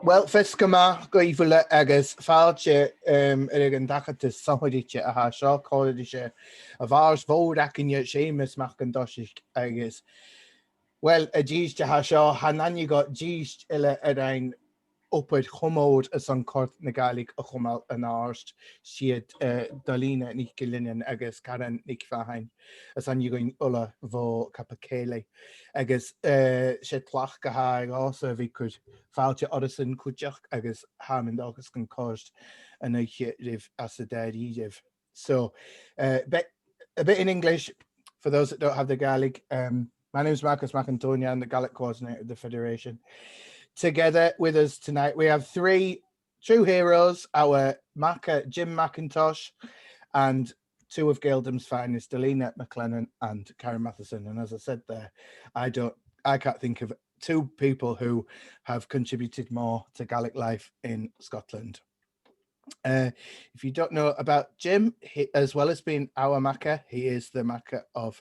Wel, fesgama goifle agus fáilte an dachata samhaidite a ha seo cóide a bhars bhór acinne Seamus Mackintosh agus. Well, a díiste ha seo hanani got díist ile ein upward chumód as an cort na Gaelic a chumal an arst siad Doli MacLennan agus Karen Matheson as an going ulla vo Capercaillie agus sé tlach go ha also vi could fáilte Odison cúteach agus Hammond agus gan cost an rif as a dead. So a bit in English for those that don't have the Gaelic. My name is Marcus Mackintosh. I'm the Gaelic coordinator of the Federation. Together with us tonight, we have three true heroes, our Makar Jim Mackintosh and two of Gaeldom's finest, Doli MacLennan and Karen Matheson. And as I said there, I can't think of two people who have contributed more to Gaelic life in Scotland. If you don't know about Jim, as well as being our Makar, he is the Makar of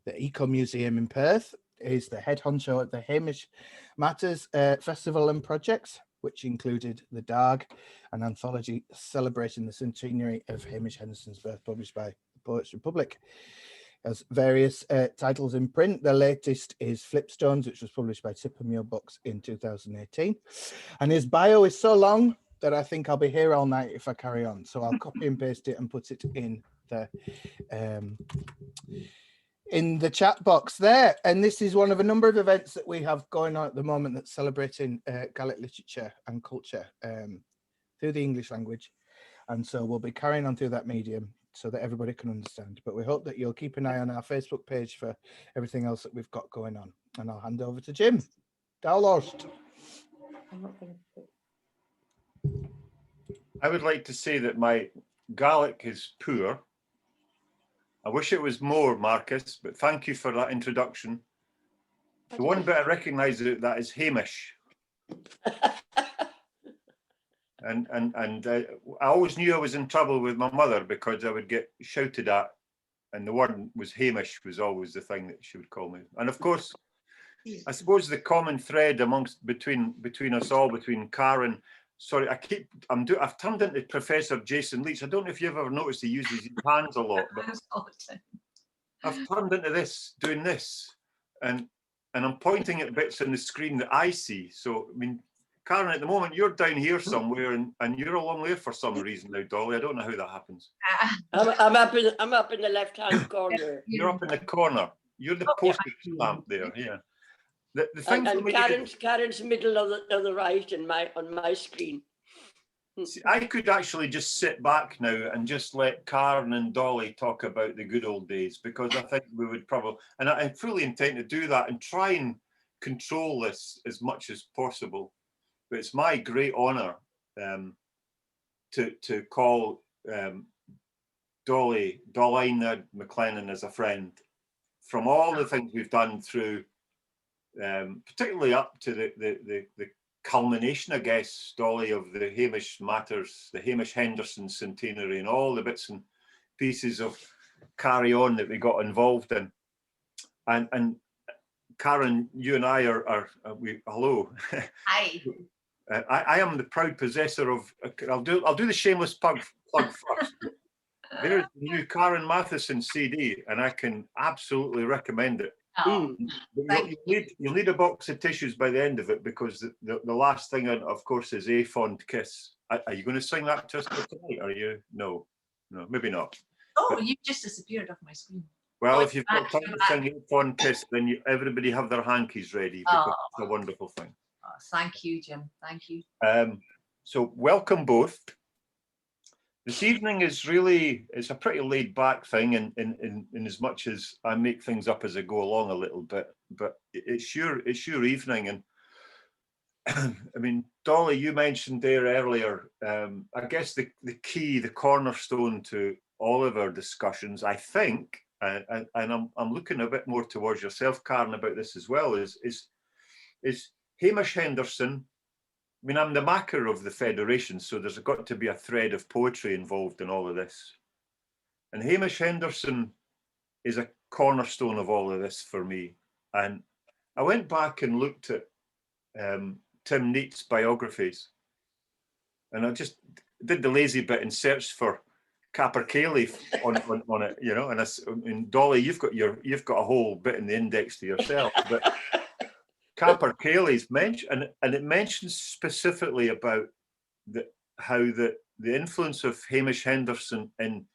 the Eco Museum in Perth. He's the head honcho at the Hamish Matters Festival and Projects, which included The Darg, an anthology celebrating the centenary of Hamish Henderson's birth, published by the Poets Republic. Has various titles in print. The latest is Flipstones, which was published by Tippermuir Books in 2018. And his bio is so long that I think I'll be here all night if I carry on. So I'll copy and paste it and put it in the chat box there. And this is one of a number of events that we have going on at the moment that's celebrating Gaelic literature and culture through the English language. And so we'll be carrying on through that medium so that everybody can understand. But we hope that you'll keep an eye on our Facebook page for everything else that we've got going on. And I'll hand over to Jim. Dalhorst. I would like to say that my Gaelic is poor. I wish it was more, Marcus, but thank you for that introduction. The one bit I recognise that is Hamish. and I always knew I was in trouble with my mother because I would get shouted at, and the word was Hamish was always the thing that she would call me. And of course, I suppose the common thread between us all, between Karen. Sorry, I've turned into Professor Jason Leach. I don't know if you've ever noticed he uses his hands a lot, but I've turned into this, doing this, and I'm pointing at bits on the screen that I see. So, I mean, Karen, at the moment, you're down here somewhere, and you're along there for some reason now, Dolly. I don't know how that happens. I'm up in the left-hand corner. You're up in the corner. You're the postage stamp there, yeah. The thing and Karen's middle of the right on my screen. See, I could actually just sit back now and just let Karen and Dolly talk about the good old days, because I think we would probably, and I fully intend to do that and try and control this as much as possible. But it's my great honour to call Doli MacLennan as a friend. From all the things we've done through, particularly up to the culmination, I guess, Dolly, of the Hamish Matters, the Hamish Henderson centenary, and all the bits and pieces of carry on that we got involved in. And Karen, you and I are hello. Hi. I am the proud possessor of. I'll do the shameless plug first. There's the new Karen Matheson CD, and I can absolutely recommend it. Oh, You'll need a box of tissues by the end of it, because the last thing, of course, is A Fond Kiss. Are you going to sing that to us tonight? Are you? No, maybe not. Oh, but, you just disappeared off my screen. Well, if you've got time to sing A Fond Kiss, then everybody have their hankies ready, because it's a wonderful thing. Oh, thank you, Jim. Thank you. So welcome both. This evening it's a pretty laid back thing in as much as I make things up as I go along a little bit, but it's your evening. And I mean, Dolly, you mentioned there earlier, I guess the key, the cornerstone to all of our discussions, I think, and I'm looking a bit more towards yourself, Karen, about this as well, is Hamish Henderson. I mean, I'm the Makar of the Federation, so there's got to be a thread of poetry involved in all of this. And Hamish Henderson is a cornerstone of all of this for me. And I went back and looked at Tim Neat's biographies, and I just did the lazy bit and searched for Capercaillie on it, you know. And Dolly, you've got a whole bit in the index to yourself, but Capercaillie's mentioned, and it mentions specifically about how the influence of Hamish Henderson in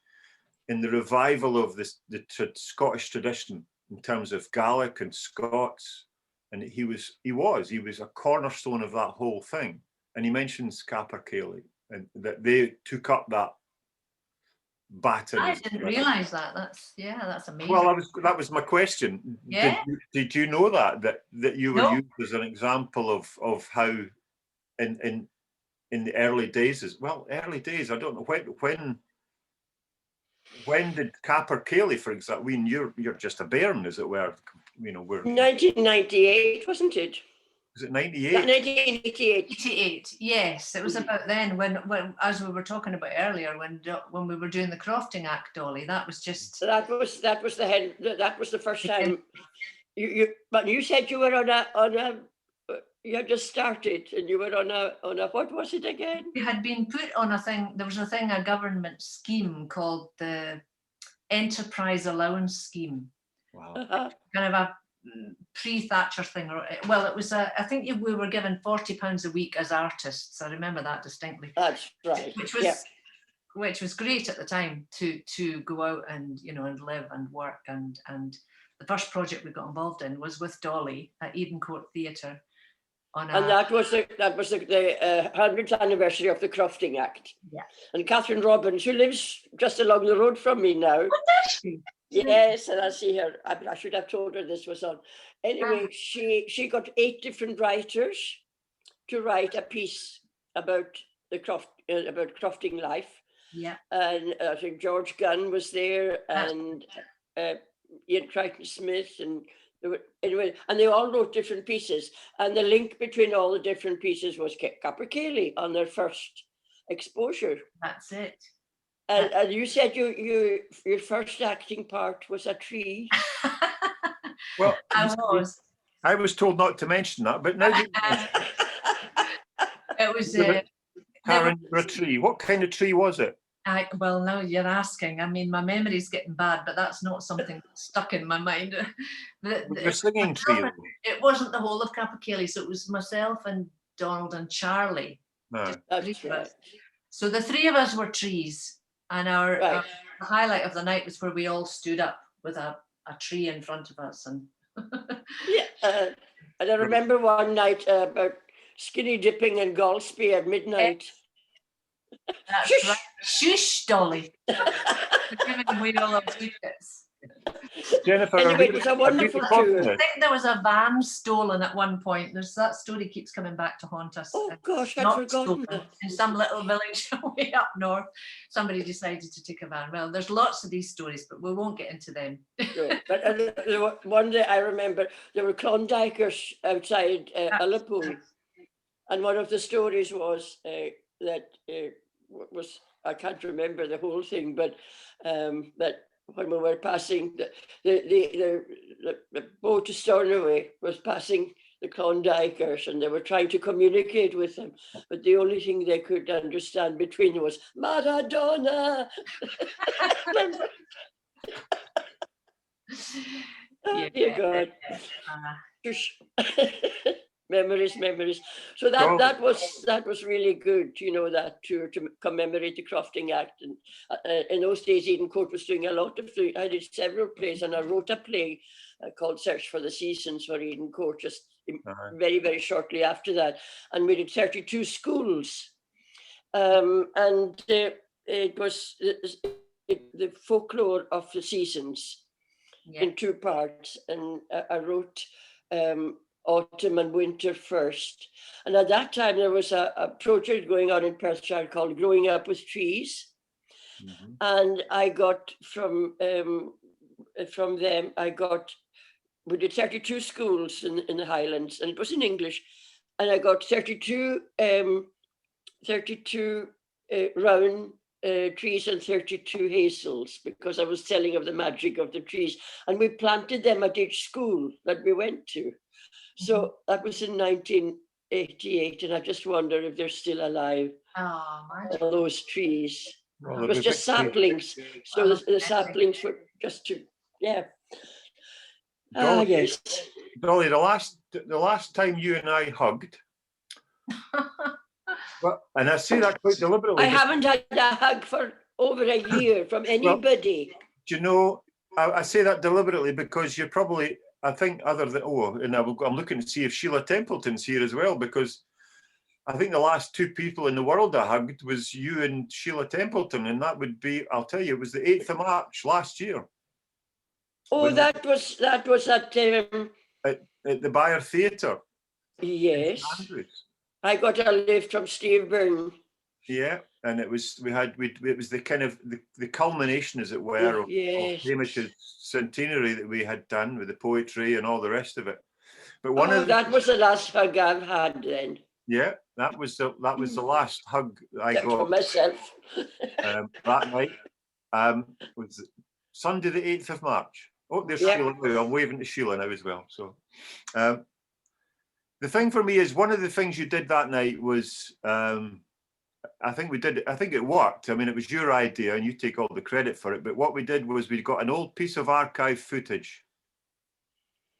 the revival of the Scottish tradition in terms of Gaelic and Scots, and he was a cornerstone of that whole thing. And he mentions Capercaillie and that they took up that baton. I didn't realise that. That's amazing. Well, that was my question. Yeah. Did you know that you were No. used as an example of how in the early days early days, I don't know when did Capercaillie, for example, I mean, you're just a bairn, as it were, you know, we're 1998, wasn't it? was it 98? 1988. 88, yes, it was about then when as we were talking about earlier, when we were doing the Crofting Act, Dolly, that was just That was the first time. But you said you were on a you had just started and you were on a what was it again? we had been put on a thing. There was a government scheme called the Enterprise Allowance Scheme. Wow. Kind of a pre-Thatcher thing, well, it was I think we were given £40 a week as artists. I remember that distinctly. That's right. Which was great at the time to go out and and live and work, and the first project we got involved in was with Dolly at Eden Court Theatre. And that was the 100th anniversary of the Crofting Act. Yeah. And Catherine Robbins, who lives just along the road from me now. What does she? Yes, and I see her. I should have told her this was on. Anyway, she got 8 different writers to write a piece about about crofting life. Yeah. And I think George Gunn was there, and Ian Crichton Smith, and and they all wrote different pieces. And the link between all the different pieces was Capercaillie on their first exposure. That's it. And you said your first acting part was a tree. Well, I was told not to mention that, but now it was Karen, a tree. What kind of tree was it? Well, now you're asking. I mean, my memory's getting bad, but that's not something that's stuck in my mind. The singing tree. It wasn't the whole of Capercaillie, so it was myself and Donald and Charlie. No. That's right. So the 3 of us were trees, and our highlight of the night was where we all stood up with a tree in front of us. And and I remember one night about skinny dipping in Galsby at midnight. That's Shush. right. Shush, Dolly. Giving away all our secrets. Jennifer, Anyway, it was a wonderful tour. I think there was a van stolen at one point. That story keeps coming back to haunt us. Oh gosh, I'd Not forgotten stolen. that. In some little village way up north, somebody decided to take a van. Well, there's lots of these stories, but we won't get into them. No, but one day I remember there were Klondikers outside Ullapool, and one of the stories was that was, I can't remember the whole thing, but that when we were passing the boat to Stornoway was passing the Klondikers, and they were trying to communicate with them, but the only thing they could understand between them was Maradona. Remember? Oh, dear God. Memories. So that was really good, that tour to commemorate the Crofting Act. And in those days, Eden Court was doing a lot of things. I did several plays, and I wrote a play called Search for the Seasons for Eden Court just very, very shortly after that. And we did 32 schools. And it was the folklore of the seasons in 2 parts. And I wrote autumn and winter first. And at that time, there was a project going on in Perthshire called Growing Up with Trees. Mm-hmm. And I got from them, we did 32 schools in the Highlands, and it was in English. And I got 32 round trees and 32 hazels, because I was telling of the magic of the trees. And we planted them at each school that we went to. So that was in 19 88, and I just wonder if they're still alive. Oh, magic. All those trees. Well, It was just saplings, so the saplings were just to, yeah. Dolly, Yes. Dolly, the last time you and I hugged, well, and I say that quite deliberately. I haven't had a hug for over a year from anybody. Do you know, I say that deliberately because you're probably, I think, other than, and I'm looking to see if Sheila Templeton's here as well, because I think the last two people in the world I hugged was you and Sheila Templeton, and that would be, I'll tell you, it was the 8th of March last year. Oh, that was at At the Bayer Theatre. yes. I got a lift from Steve Byrne. Yeah, and it was it was the kind of the culmination, as it were, of Hamish's centenary that we had done with the poetry and all the rest of it. But that was the last hug I've had then. Yeah, that was the last hug I got from myself. that night. Was Sunday the 8th of March. Oh, there's Sheila. I'm waving to Sheila now as well. So the thing for me is, one of the things you did that night was, I think it worked. I mean, it was your idea and you take all the credit for it. But what we did was we got an old piece of archive footage,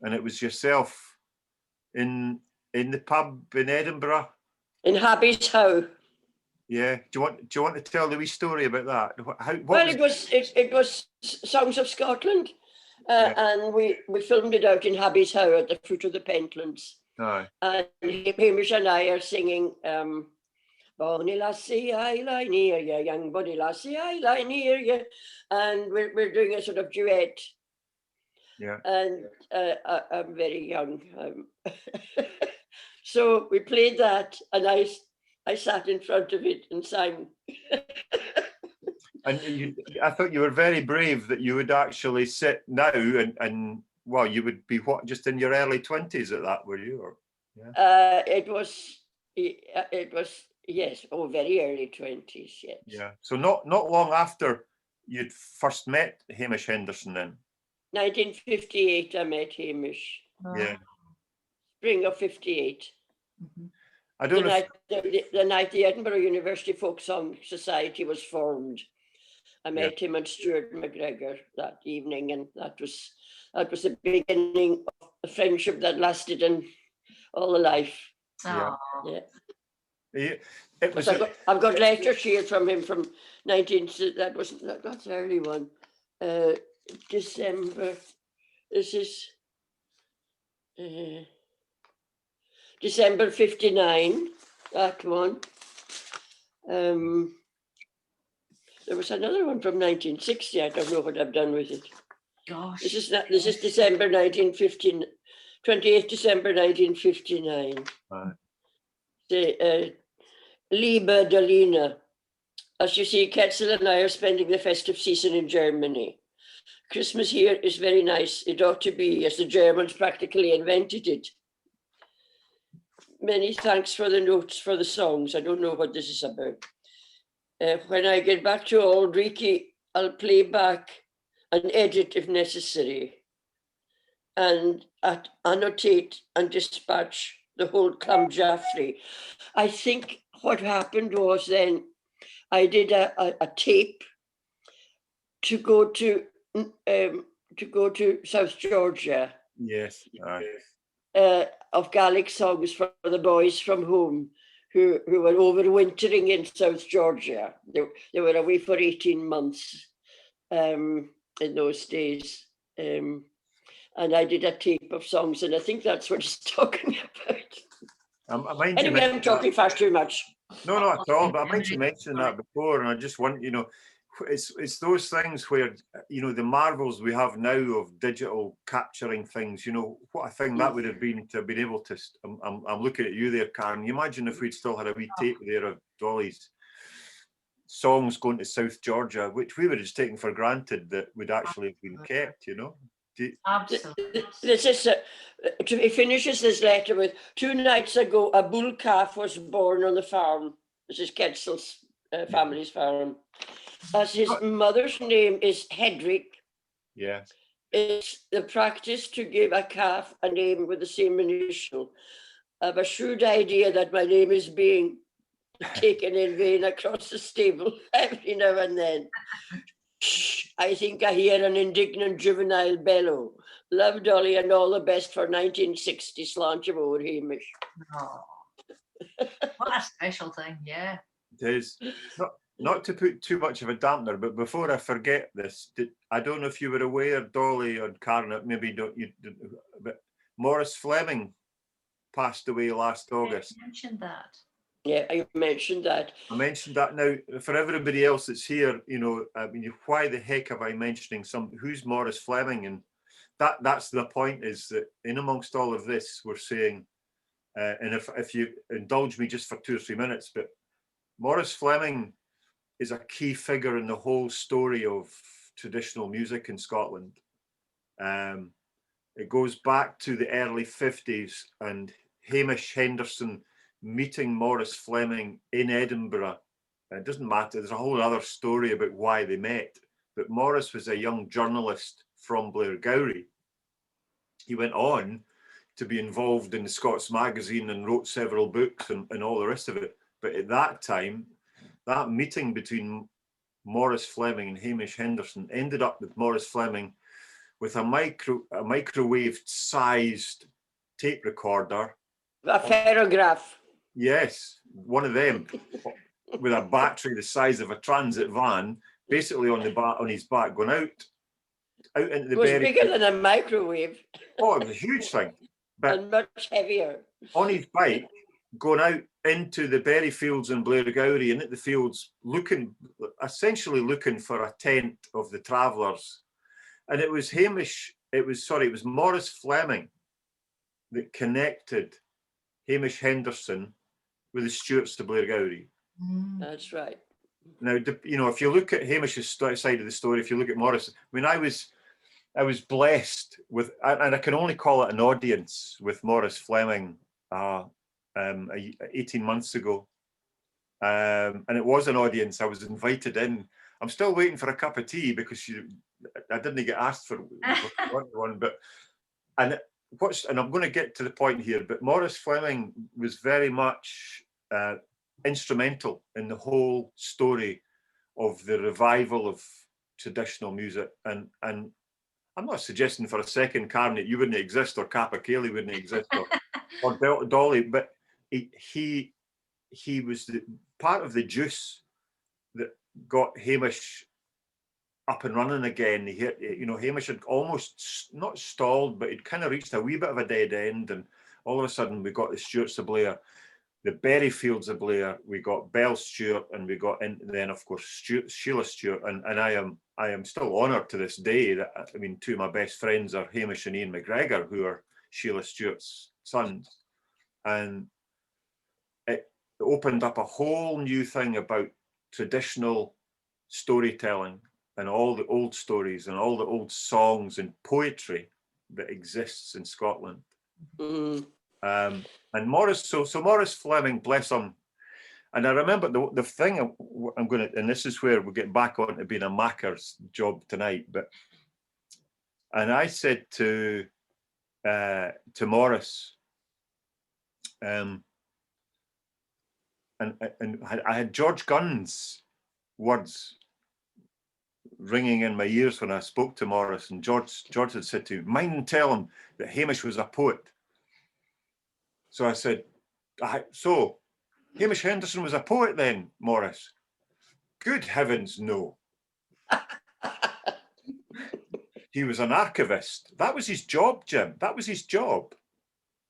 and it was yourself in the pub in Edinburgh. In Habby's How. Yeah. Do you want to tell the wee story about that? It was Songs of Scotland. And we filmed it out in Habby's How at the foot of the Pentlands. Aye. And Hamish and I are singing Bonnie lassie, I lie near you, young bonny lassie, I lie near you. And we're doing a sort of duet. Yeah. And I'm very young. So we played that, and I sat in front of it and sang. And I thought you were very brave that you would actually sit now and well, you would be just in your early 20s at that, were you? Or, yeah. It was yes, very early 20s, yes. Yeah. So not long after you'd first met Hamish Henderson then. 1958, I met Hamish. Yeah. Spring of 58. Mm-hmm. I don't know. The night the Edinburgh University Folk Song Society was formed. I met him and Stuart McGregor that evening, and that was the beginning of a friendship that lasted in all the life. Oh. Yeah. I've got letters here from him from 19. That's the early one. December. This is December 59. That one. There was another one from 1960. I don't know what I've done with it. Gosh. This is December 1915, 28th December 1959. Right. Liebe Dolina. As you see, Ketzel and I are spending the festive season in Germany. Christmas here is very nice. It ought to be, as the Germans practically invented it. Many thanks for the notes for the songs. I don't know what this is about. When I get back to Old Reekie, I'll play back and edit if necessary, and annotate and dispatch the whole Clem Jaffrey. I think what happened was then I did a tape to go to South Georgia. Yes. Of Gaelic songs for the boys from home who were overwintering in South Georgia. They were away for 18 months in those days. And I did a tape of songs, and I think that's what he's talking about. Anyway, I'm talking far too much. No, not at all. But I meant to mention that before, and I just want, it's those things where, the marvels we have now of digital capturing things, what a thing that would have been to have been able to, I'm looking at you there, Karen. You imagine if we'd still had a wee tape there of Dolly's songs going to South Georgia, which we would have just taken for granted that would actually have been kept, Absolutely. This is, he finishes this letter with, 2 nights ago, a bull calf was born on the farm. This is Ketzel's family's farm. As his mother's name is Hedrick, it's the practice to give a calf a name with the same initial. I have a shrewd idea that my name is being taken in vain across the stable every now and then. Shh, I think I hear an indignant juvenile bellow. Love, Dolly, and all the best for 1960 slant of old Hamish. Oh, what a special thing, yeah. It is. Not to put too much of a dampener, but before I forget this, I don't know if you were aware, Dolly or Karen, maybe don't you, but Maurice Fleming passed away last August. You mentioned that. Yeah, I mentioned that. I mentioned that. Now, for everybody else that's here, you know, I mean, why the heck am I mentioning who's Maurice Fleming? And that's the point, is that in amongst all of this, we're saying, and if you indulge me just for 2 or 3 minutes, but Maurice Fleming is a key figure in the whole story of traditional music in Scotland. It goes back to the early 50s and Hamish Henderson meeting Maurice Fleming in Edinburgh. It doesn't matter, there's a whole other story about why they met, but Maurice was a young journalist from Blairgowrie. He went on to be involved in the Scots Magazine and wrote several books and all the rest of it. But at that time, that meeting between Maurice Fleming and Hamish Henderson ended up with Maurice Fleming with a microwave-sized tape recorder. A ferrograph. Yes, one of them, with a battery the size of a transit van, basically on his back, going out into the berry. It was bigger than a microwave. Oh, it was a huge thing. But and much heavier. On his bike, going out into the berry fields in Blairgowrie and at the fields, essentially looking for a tent of the travellers. And it was Maurice Fleming that connected Hamish Henderson with the Stuarts to Blairgowrie. That's right. Now, you know, if you look at Hamish's side of the story, if you look at Maurice, I mean, I was blessed with, and I can only call it an audience with Maurice Fleming 18 months ago. And it was an audience. I was invited in. I'm still waiting for a cup of tea because I didn't get asked for one. But and I'm going to get to the point here. But Maurice Fleming was very much instrumental in the whole story of the revival of traditional music. And I'm not suggesting for a second, Karen, that you wouldn't exist or Capercaillie wouldn't exist or Dolly, but he was the part of the juice that got Hamish up and running again. Hamish had almost not stalled, but he'd kind of reached a wee bit of a dead end, and all of a sudden we got the Stuarts of Blair, the Berryfields of Blair, we got Belle Stuart, and we got then of course Sheila Stuart, and I am still honoured to this day that, I mean, two of my best friends are Hamish and Ian McGregor, who are Sheila Stuart's sons, and it opened up a whole new thing about traditional storytelling and all the old stories and all the old songs and poetry that exists in Scotland. And Maurice Fleming, bless him. And I remember the thing I'm going to, and this is where we get back on to being a Makar's job tonight. And I said to Maurice, and I had George Gunn's words ringing in my ears when I spoke to Maurice, and George had said to me, mind and tell him that Hamish was a poet. So I said, so Hamish Henderson was a poet then, Maurice? Good heavens, no. He was an archivist. That was his job, Jim. That was his job.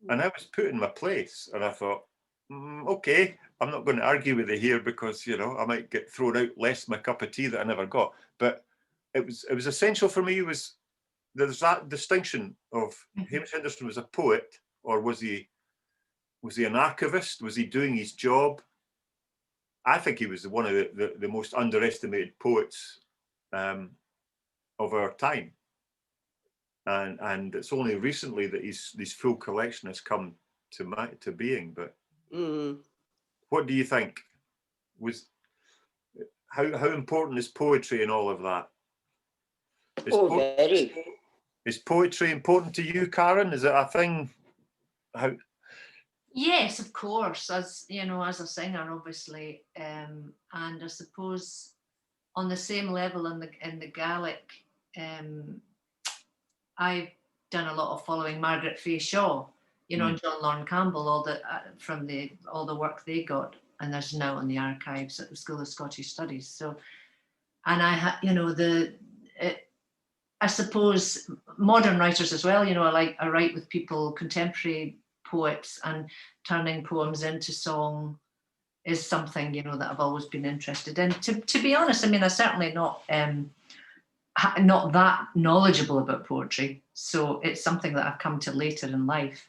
And I was put in my place, and I thought, okay, I'm not going to argue with you here because, you know, I might get thrown out less my cup of tea that I never got. But it was essential for me. There's that distinction of Hamish Henderson was a poet, or was he an archivist? Was he doing his job? I think he was one of the most underestimated poets of our time. And it's only recently that his full collection has come to being. But what do you think? How important is poetry in all of that? Is poetry important to you, Karen? Is it a thing? Yes, of course, as you know, as a singer, obviously, and I suppose on the same level in the Gaelic, I've done a lot of following Margaret Faye Shaw, you know, and John Lorne Campbell, all the work they got, and there's now in the archives at the School of Scottish Studies. So, and I suppose modern writers as well, you know, I write with people, contemporary poets, and turning poems into song is something, you know, that I've always been interested in. To be honest, I mean, I'm certainly not that knowledgeable about poetry, so it's something that I've come to later in life.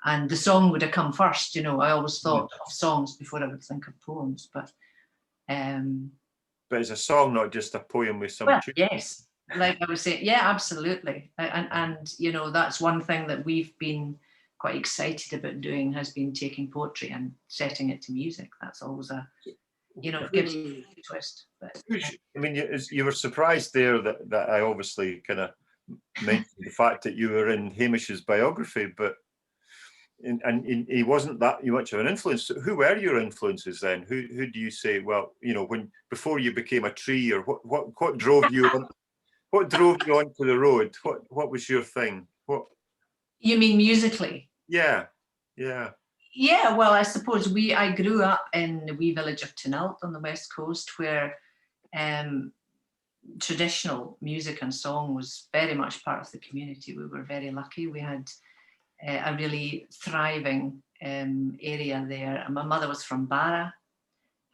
And the song would have come first, you know. I always thought of songs before I would think of poems, but it's a song, not just a poem with some tune. Yes, like I was saying, yeah, absolutely. And you know, that's one thing that we've been quite excited about doing, has been taking poetry and setting it to music. That's always a, you know, gives you a twist. But, I mean, you were surprised there that I obviously kind of mentioned the fact that you were in Hamish's biography, but he wasn't that much of an influence. Who were your influences then? Who do you say? Well, you know, before you became a tree, or what drove you on? What drove you onto the road? What was your thing? What? You mean musically? Yeah. Yeah, well, I suppose I grew up in the wee village of Tynalt on the west coast, where traditional music and song was very much part of the community. We were very lucky. We had a really thriving area there. And my mother was from Barra.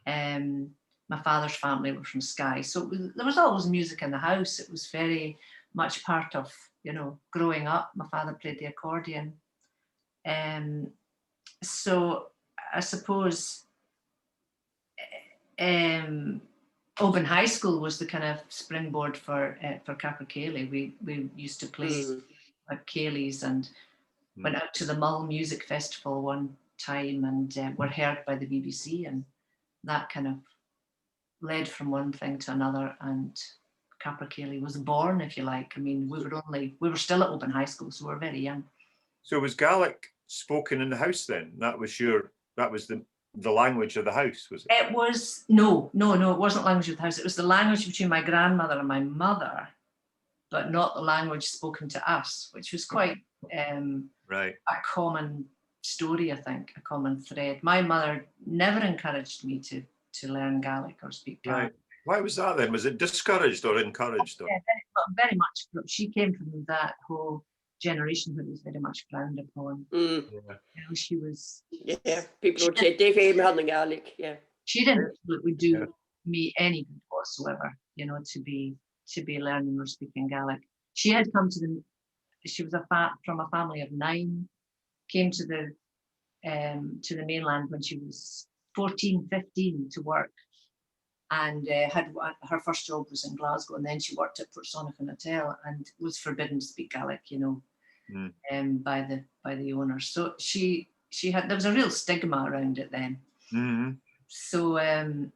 My father's family were from Skye. So there was always music in the house. It was very much part of, you know, growing up. My father played the accordion. So I suppose Oban High School was the kind of springboard for Capercaillie. We used to play at Cayley's and went out to the Mull Music Festival one time, and were heard by the BBC, and that kind of led from one thing to another, and Capercaillie was born, if you like. I mean, we were still at Oban High School, so we were very young. So was Gaelic spoken in the house then? That was the language of the house, was it? It was no, it wasn't language of the house. It was the language between my grandmother and my mother, but not the language spoken to us, which was quite right. A common story, I think, a common thread. My mother never encouraged me to learn Gaelic or speak Gaelic. Right. Why was that then? Was it discouraged or encouraged? Or? Yeah, very much. She came from that whole generation that was very much frowned upon. Yeah. You know, she was. Yeah, people would say, "Dave Aim had the Gaelic." Yeah. She didn't absolutely do me any good whatsoever, you know, to be learning or speaking Gaelic. She had come to she was from a family of 9, came to the mainland when she was 14, 15 to work, and had her first job was in Glasgow, and then she worked at Portsonican Hotel and was forbidden to speak Gaelic, you know, by the owner. So she had, there was a real stigma around it then. Mm-hmm. So and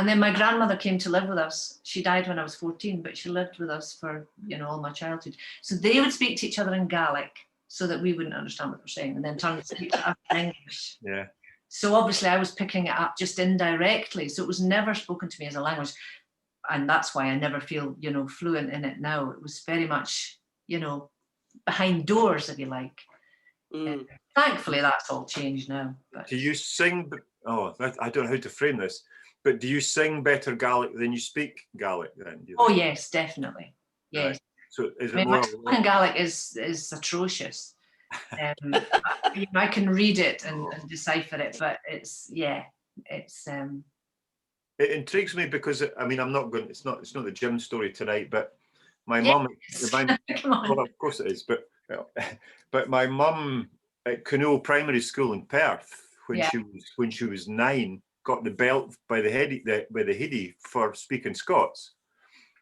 then my grandmother came to live with us. She died when I was 14, but she lived with us for, you know, all my childhood. So they would speak to each other in Gaelic so that we wouldn't understand what they're saying, and then turn to speak to us in English. Yeah. So obviously I was picking it up just indirectly. So it was never spoken to me as a language. And that's why I never feel, you know, fluent in it now. It was very much, you know, behind doors, if you like. Thankfully, that's all changed now. But. Do you sing? I don't know how to frame this. But do you sing better Gaelic than you speak Gaelic then? Oh yes, definitely. Yes. Right. So is it my spoken Gaelic is atrocious. I can read it and decipher it, but it's. It intrigues me because I mean it's not the gym story tonight, but my mum. Well, of course it is, but my mum at Canoe Primary School in Perth when she was 9. Got the belt by the heady for speaking Scots.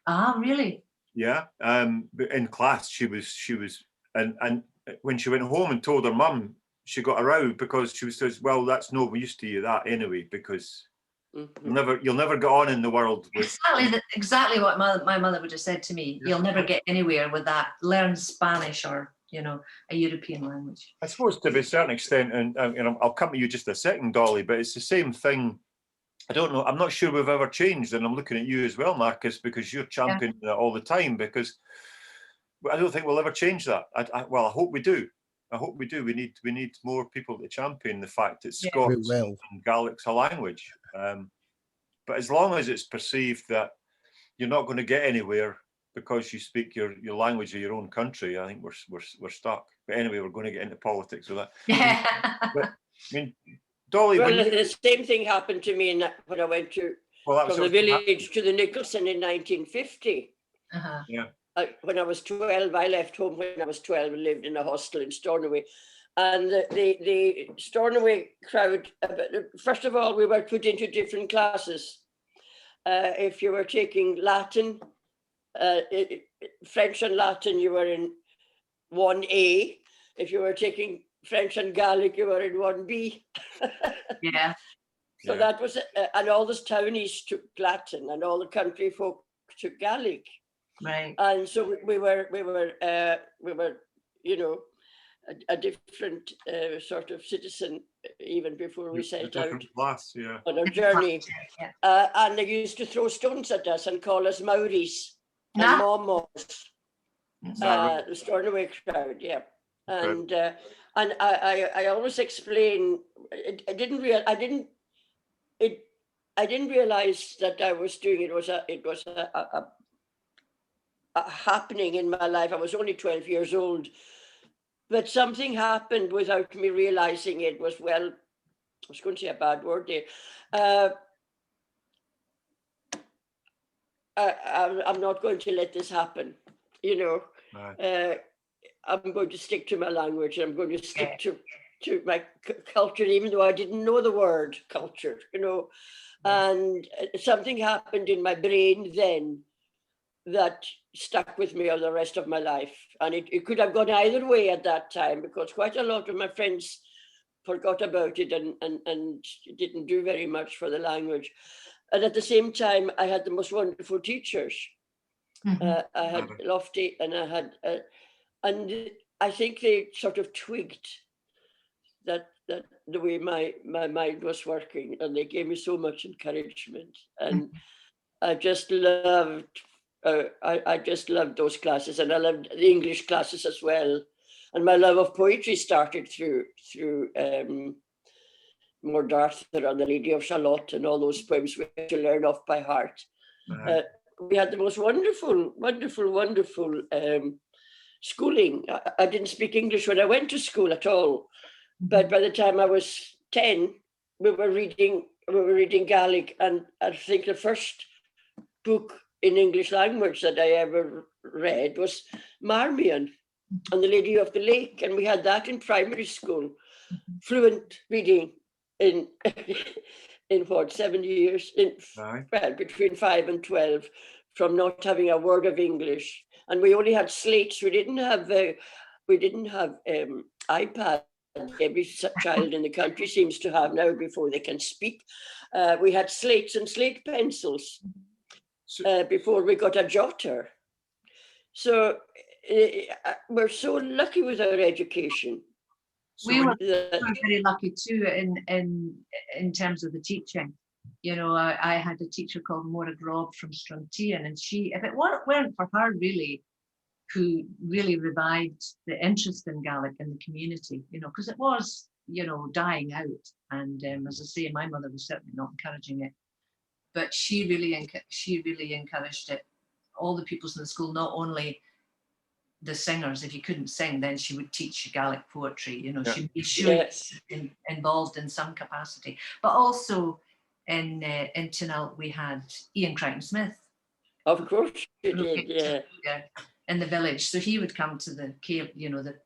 Ah, really? Yeah. In class, she was, and when she went home and told her mum, she got a row because she says, "Well, that's no use to you that anyway, because you'll never get on in the world." With exactly what my mother would have said to me. You'll never get anywhere with that. Learn Spanish or you know, a European language. I suppose to a certain extent, and I'll come to you just a second, Dolly, but it's the same thing. I don't know. I'm not sure we've ever changed, and I'm looking at you as well, Marcus, because you're championing that all the time. Because I don't think we'll ever change that. Well, I hope we do. I hope we do. We need more people to champion the fact that Scots and Gaelic's a language. But as long as it's perceived that you're not going to get anywhere because you speak your language of your own country, I think we're stuck. But anyway, we're going to get into politics with that. But, I mean, Dolly. Well, the same thing happened to me when I went from the village to the Nicholson in 1950. Yeah. When I was 12, I left home when I was 12 and lived in a hostel in Stornoway. And the Stornoway crowd, first of all, we were put into different classes. If you were taking Latin, French and Latin, you were in 1A. If you were taking French and Gaelic, you were in 1B. Yeah. So that was, and all the townies took Latin, and all the country folk took Gaelic. Right. And so we were, you know, a different sort of citizen even before we set out on our journey. And they used to throw stones at us and call us Maoris and Momos. The Stornoway crowd, yeah. And I always explain. I didn't realize that I was doing it. It was a happening in my life. I was only 12 years old, but something happened without me realizing it. Was, well, I was going to say a bad word there. I'm not going to let this happen, you know. Right. I'm going to stick to my language. I'm going to stick to my culture, even though I didn't know the word culture, you know. And something happened in my brain then that stuck with me all the rest of my life. And it could have gone either way at that time, because quite a lot of my friends forgot about it and didn't do very much for the language. And at the same time, I had the most wonderful teachers. I had Lofty, and I had, and I think they sort of twigged that the way my mind was working, and they gave me so much encouragement. And I just loved, I just loved those classes, and I loved the English classes as well. And my love of poetry started through Mord Arthur and the Lady of Shalott and all those poems we had to learn off by heart. We had the most wonderful schooling. I didn't speak English when I went to school at all, but by the time I was 10, we were reading Gaelic, and I think the first book in English language that I ever read was Marmion and the Lady of the Lake, and we had that in primary school. Fluent reading in what, 7 years, well, between 5 and 12, from not having a word of English. And we only had slates. We didn't have iPad. Every child in the country seems to have now before they can speak. We had slates and slate pencils before we got a jotter. So we're so lucky with our education. We were very lucky too in terms of the teaching. You know, I had a teacher called Maura Grob from Struntian, and she, if it weren't for her really, who really revived the interest in Gaelic in the community, you know, because it was, you know, dying out. And as I say, my mother was certainly not encouraging it, but she really encouraged it. All the pupils in the school, not only the singers. If you couldn't sing, then she would teach you Gaelic poetry. You know, she'd be sure involved in some capacity. But also in Tinal, we had Ian Crichton Smith. Of course, you did, yeah. In the village, so he would come to the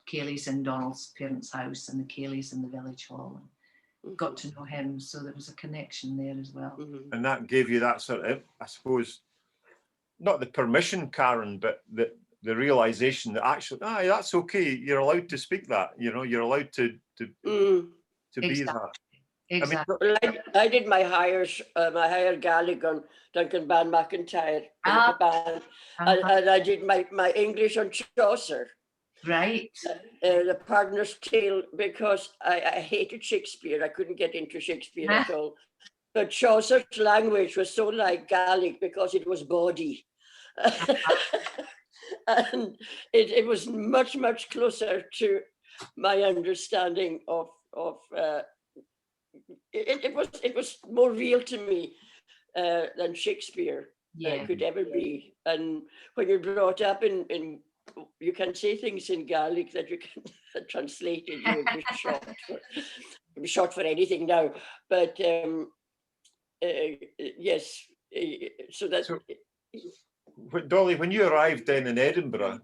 Cayley's in Donald's parents' house and the Cayley's in the village hall, and got to know him. So there was a connection there as well. And that gave you that sort of, I suppose, not the permission, Karen, but the realization that actually, that's okay. You're allowed to speak that. You know, you're allowed to be that. Exactly. I mean, I did my higher Gaelic on Duncan Ban McIntyre band, and I did my English on Chaucer. Right. The Partner's Tale, because I hated Shakespeare. I couldn't get into Shakespeare at all. But Chaucer's language was so like Gaelic because it was bawdy. And it was much, much closer to my understanding of it was more real to me than Shakespeare could ever be. And when you're brought up in you can say things in Gaelic that you can translate it, you would be shot for anything now. But yes, so that. So, Dolly, when you arrived then in Edinburgh,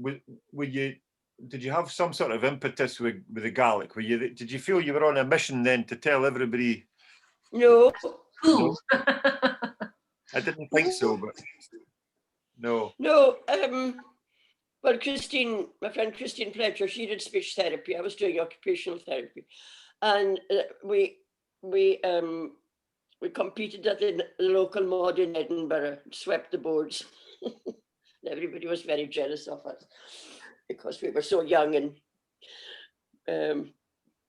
did you have some sort of impetus with the Gaelic? Did you feel you were on a mission then to tell everybody? No. No. I didn't think so, but no. No. Well, Christine, my friend Christine Fletcher, she did speech therapy. I was doing occupational therapy, and we competed at the local mod in Edinburgh, swept the boards. Everybody was very jealous of us because we were so young and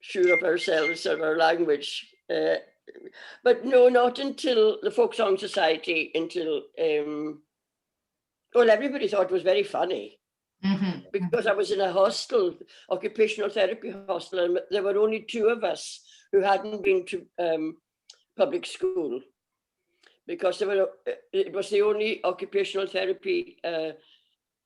sure of ourselves and our language. But no, not until the Folk Song Society, until, well, everybody thought it was very funny. Mm-hmm. Because I was in a hostel, occupational therapy hostel, and there were only 2 of us who hadn't been to public school, because it was the only occupational therapy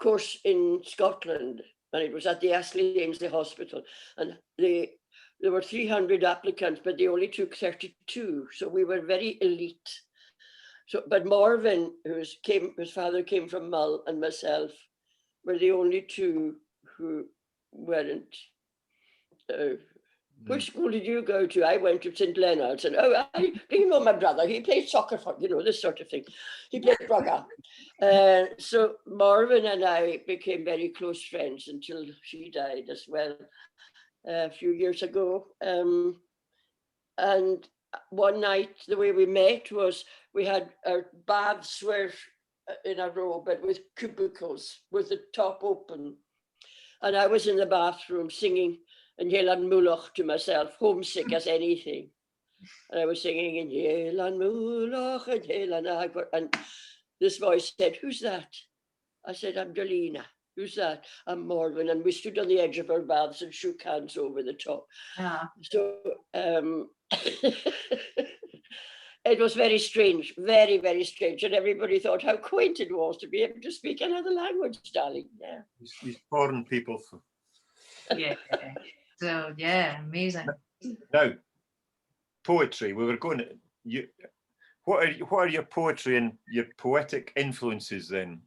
course in Scotland, and it was at the Astley Ainsley Hospital, and there were 300 applicants, but they only took 32, so we were very elite. So, but Marvin, his father came from Mull, and myself were the only 2 who weren't. Which school did you go to? I went to St. Leonard's, and you know my brother, he played soccer for, this sort of thing. He played rugby. So Marvin and I became very close friends until she died as well a few years ago. And one night, the way we met was we had our baths were in a row, but with cubicles, with the top open. And I was in the bathroom singing and Yelan Mulach to myself, homesick as anything. And I was singing in Yelan Mulach and Yelan Agwar. And this voice said, "Who's that?" I said, "I'm Delina." "Who's that?" "I'm Marvin." And we stood on the edge of our baths and shook hands over the top. Yeah. So it was very strange, very, very strange. And everybody thought how quaint it was to be able to speak another language, darling. Yeah. These foreign people. Yeah. So, yeah, amazing. Now, poetry. We were going to... What are your poetry and your poetic influences then?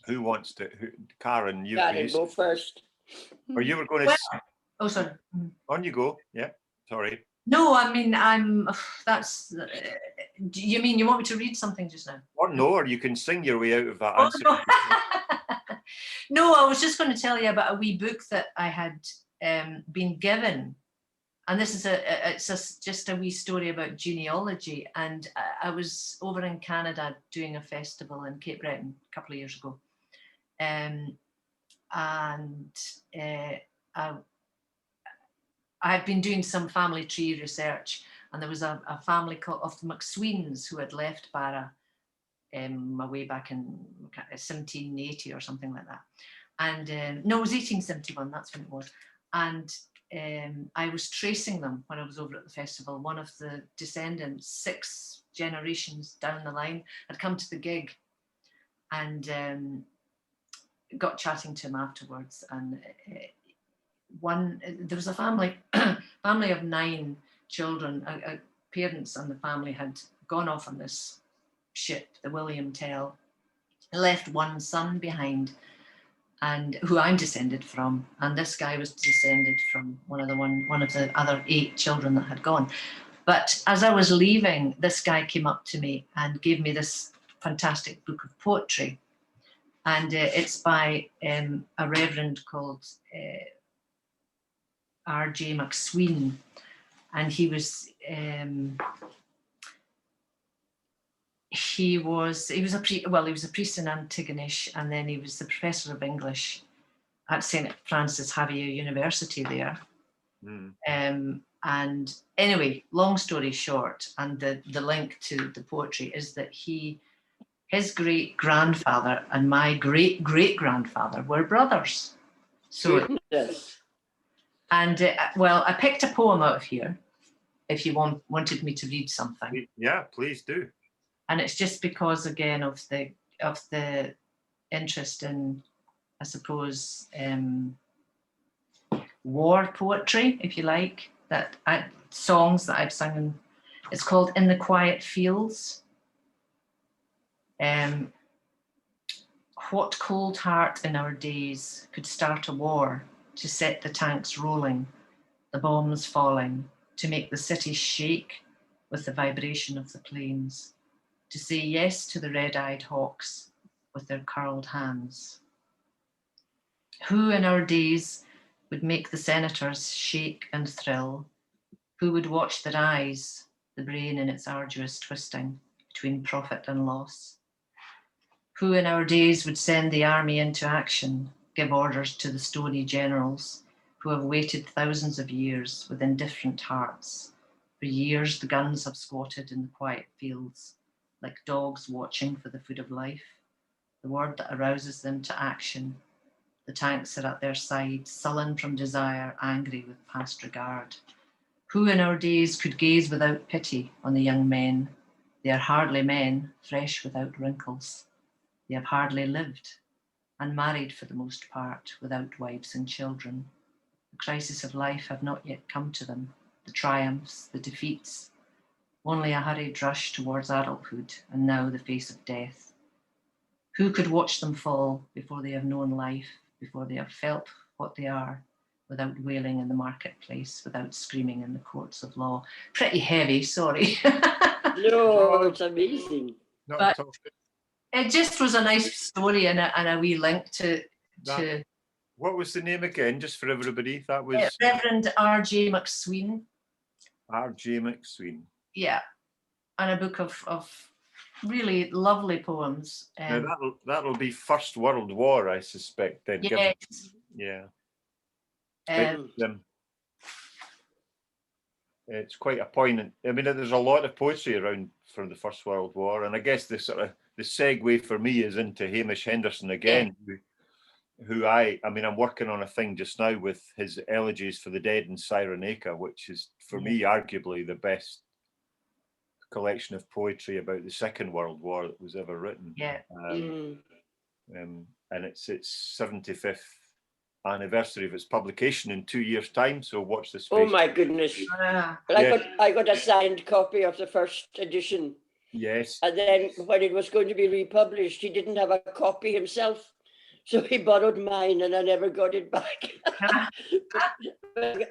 Who wants to? Karen, you go first. Or you were going to... Oh, sorry. On you go. Yeah, sorry. No, I mean, that's... you mean you want me to read something just now? Or no, or you can sing your way out of that answer. No. No, I was just going to tell you about a wee book that I had been given. And this is just a wee story about genealogy. And I was over in Canada doing a festival in Cape Breton a couple of years ago. I had been doing some family tree research, and there was a family called of the McSweens who had left Barra way back in 1780 or something like that. And no, it was 1871, that's when it was. And I was tracing them when I was over at the festival. One of the descendants, 6 generations down the line, had come to the gig, and got chatting to him afterwards. And there was a family of 9 children. Parents and the family had gone off on this ship, the William Tell, left one son behind, and who I'm descended from, and this guy was descended from one of the other 8 children that had gone. But as I was leaving, this guy came up to me and gave me this fantastic book of poetry, and it's by a reverend called R.J. McSween, and he was a priest in Antigonish, and then he was the professor of English at St. Francis Xavier University there. And anyway, long story short, and the link to the poetry is that his great-grandfather and my great-great-grandfather were brothers. So, and well, I picked a poem out of here, if you wanted me to read something. Yeah, please do. And it's just because, again, of the interest in, I suppose, war poetry, if you like, songs that I've sung. It's called In the Quiet Fields. What cold heart in our days could start a war to set the tanks rolling, the bombs falling, to make the city shake with the vibration of the planes, to say yes to the red-eyed hawks with their curled hands? Who in our days would make the senators shake and thrill? Who would watch their eyes, the brain in its arduous twisting between profit and loss? Who in our days would send the army into action, give orders to the stony generals who have waited thousands of years with indifferent hearts? For years the guns have squatted in the quiet fields, like dogs watching for the food of life, the word that arouses them to action. The tanks are at their side, sullen from desire, angry with past regard. Who in our days could gaze without pity on the young men? They are hardly men, fresh without wrinkles. They have hardly lived, unmarried for the most part, without wives and children. The crises of life have not yet come to them, the triumphs, the defeats, only a hurried rush towards adulthood, and now the face of death. Who could watch them fall before they have known life, before they have felt what they are, without wailing in the marketplace, without screaming in the courts of law? Pretty heavy, sorry. No, it's amazing. But it just was a nice story and a wee link to What was the name again, just for everybody? That was Reverend R.J. McSween. R.J. McSween. Yeah, and a book of really lovely poems. Now that'll be First World War, I suspect. Then, yes. Yeah. It's quite a poignant. I mean, there's a lot of poetry around from the First World War, and I guess the segue for me is into Hamish Henderson again, who I'm working on a thing just now with his elegies for the dead in Cyrenaica, which is for me arguably the best collection of poetry about the Second World War that was ever written. Yeah. And it's its 75th anniversary of its publication in 2 years' time. So watch this space. Oh my goodness! I got a signed copy of the first edition. Yes. And then when it was going to be republished, he didn't have a copy himself, so he borrowed mine, and I never got it back.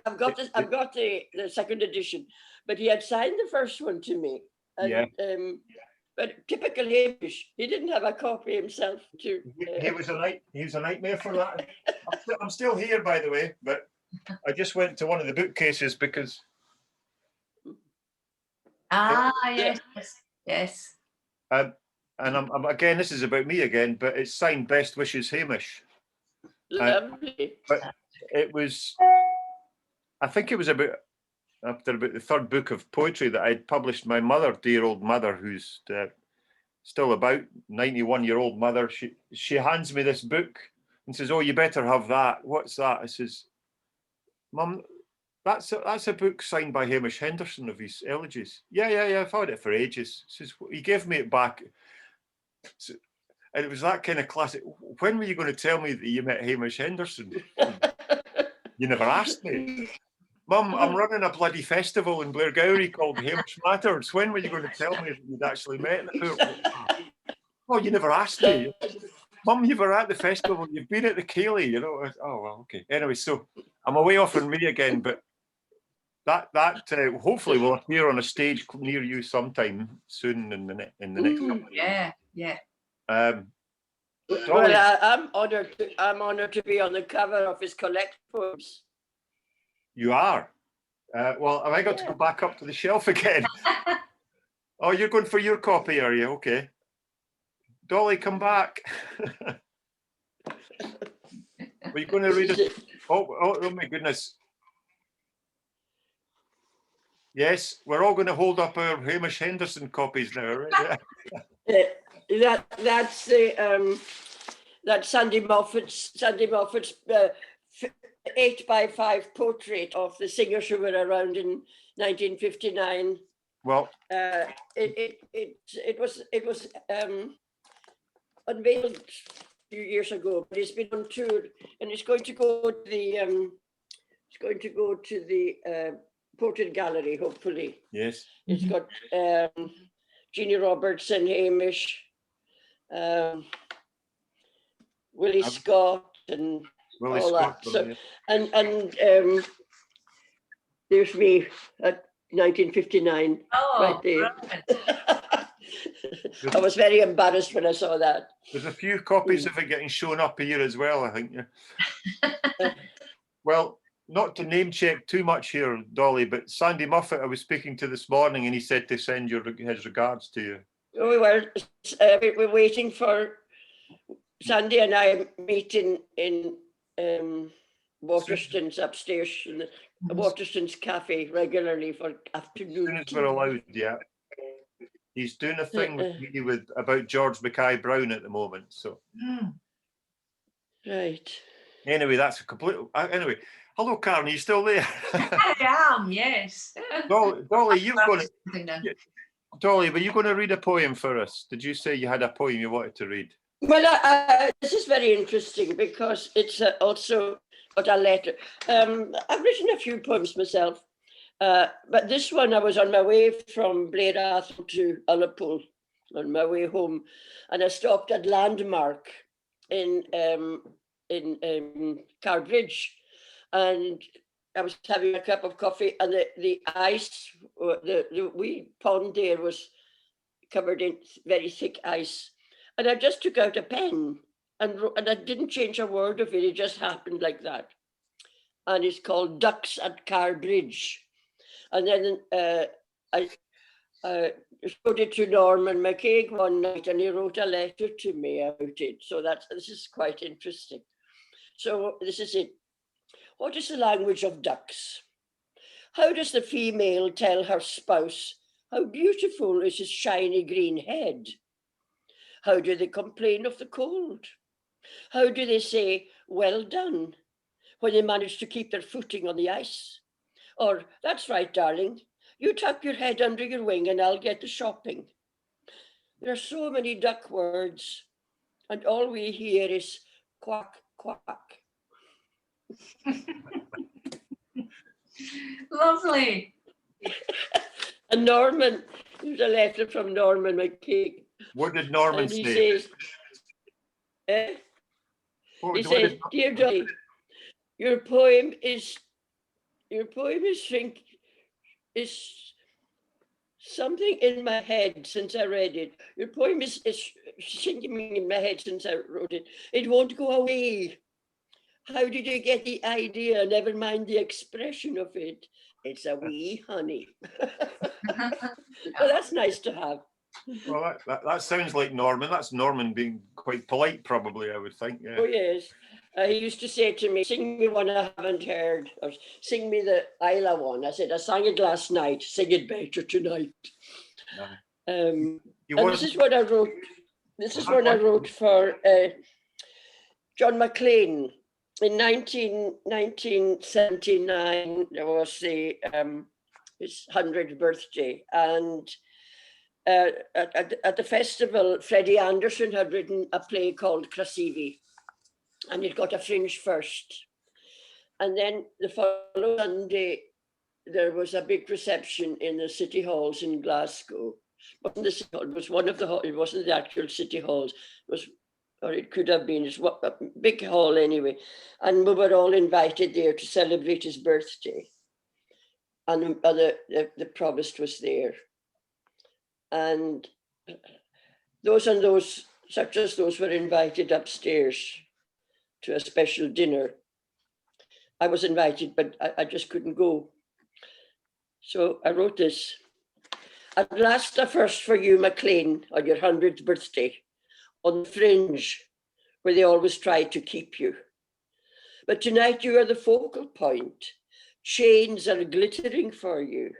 I've got the second edition, but he had signed the first one to me. And, but typical Hamish, he didn't have a copy himself. He was a nightmare for that. I'm still here, by the way, but I just went to one of the bookcases because. Yes. And I'm again, this is about me again, but it's signed Best Wishes Hamish. Lovely. But it was, I think it was after about the third book of poetry that I'd published. My mother, dear old mother, who's still about, 91-year-old mother, she hands me this book and says, "Oh, you better have that." "What's that?" I says, "Mum, that's a book signed by Hamish Henderson of his elegies." Yeah, I've had it for ages. Says, he gave me it back. So, and it was that kind of classic. "When were you going to tell me that you met Hamish Henderson?" "You never asked me." "Mum, I'm running a bloody festival in Blairgowrie called Hamish Matters. When were you going to tell me that you'd actually met him?" "Oh, you never asked me." "Mum, you were at the festival. You've been at the Capercaillie, you know." "Oh, well, okay." Anyway, so I'm away off on me again, but that hopefully will appear on a stage near you sometime soon in the next couple of years. Yeah. Well, I'm honoured to be on the cover of his collect poems. You are. Well, have I got to go back up to the shelf again? Oh, you're going for your copy, are you? Okay. Dolly, come back. Are you going to read it? Oh my goodness. Yes, we're all going to hold up our Hamish Henderson copies now, right? That's the that's Sandy Moffat's 8x5 portrait of the singers who were around in 1959. Well, it was unveiled a few years ago, but it's been on tour, and it's going to go to the Portrait Gallery, hopefully. yes. It's got Jeannie Robertson, Hamish, Willie Scott, and Willie all Scott, that. So, yeah. and there's me at 1959, right there. I was very embarrassed when I saw that. There's a few copies of it getting shown up here as well, I think. Yeah. Well, not to name check too much here, Dolly, but Sandy Moffat I was speaking to this morning, and he said to send his regards to you. We were we're waiting for Sandy and I meeting in Waterston's upstairs in the Waterston's cafe regularly for afternoon. As soon as we're allowed, yeah. He's doing a thing with me about George Mackay Brown at the moment. So right. Anyway, that's a complete. Anyway, hello, Karen. Are you still there? I am, yes. Dolly, you're going to. Dolly, were you going to read a poem for us? Did you say you had a poem you wanted to read? Well, this is very interesting because it's also got a letter. I've written a few poems myself, but this one I was on my way from Blair Athol to Ullapool on my way home, and I stopped at Landmark in Carbridge, and I was having a cup of coffee, and the ice, the wee pond there was covered in very thick ice. And I just took out a pen and I didn't change a word of it. It just happened like that. And it's called Ducks at Carbridge. And then I showed it to Norman McCaig one night, and he wrote a letter to me about it. So this is quite interesting. So this is it. What is the language of ducks? How does the female tell her spouse how beautiful is his shiny green head? How do they complain of the cold? How do they say, well done, when they manage to keep their footing on the ice? Or, that's right, darling, you tuck your head under your wing and I'll get the shopping. There are so many duck words, and all we hear is quack, quack. Lovely. And Norman, there's a letter from Norman McCaig. What did Norman and he say? Says, he says, dear Dolly, your poem is something in my head since I read it. Your poem is singing in my head since I wrote it. It won't go away. How did you get the idea? Never mind the expression of it. It's a wee honey. Well, that's nice to have. Well, that sounds like Norman. That's Norman being quite polite, probably, I would think. Yeah. Oh, yes. He used to say to me, sing me one I haven't heard, or sing me the Isla one. I said, I sang it last night, sing it better tonight. And this is what I wrote. This is what I wrote for John McLean. In 1979, there was his 100th birthday. And at the festival, Freddie Anderson had written a play called Crasivi, and it got a fringe first. And then the following Sunday, there was a big reception in the city halls in Glasgow. It wasn't the city hall, it was one of the halls, it wasn't the actual city halls. It was, or it could have been, it's a big hall anyway. And we were all invited there to celebrate his birthday. And the provost was there. And those, such as those, were invited upstairs to a special dinner. I was invited, but I just couldn't go. So I wrote this. At last, a first for you, McLean, on your 100th birthday, on the fringe, where they always try to keep you. But tonight you are the focal point. Chains are glittering for you,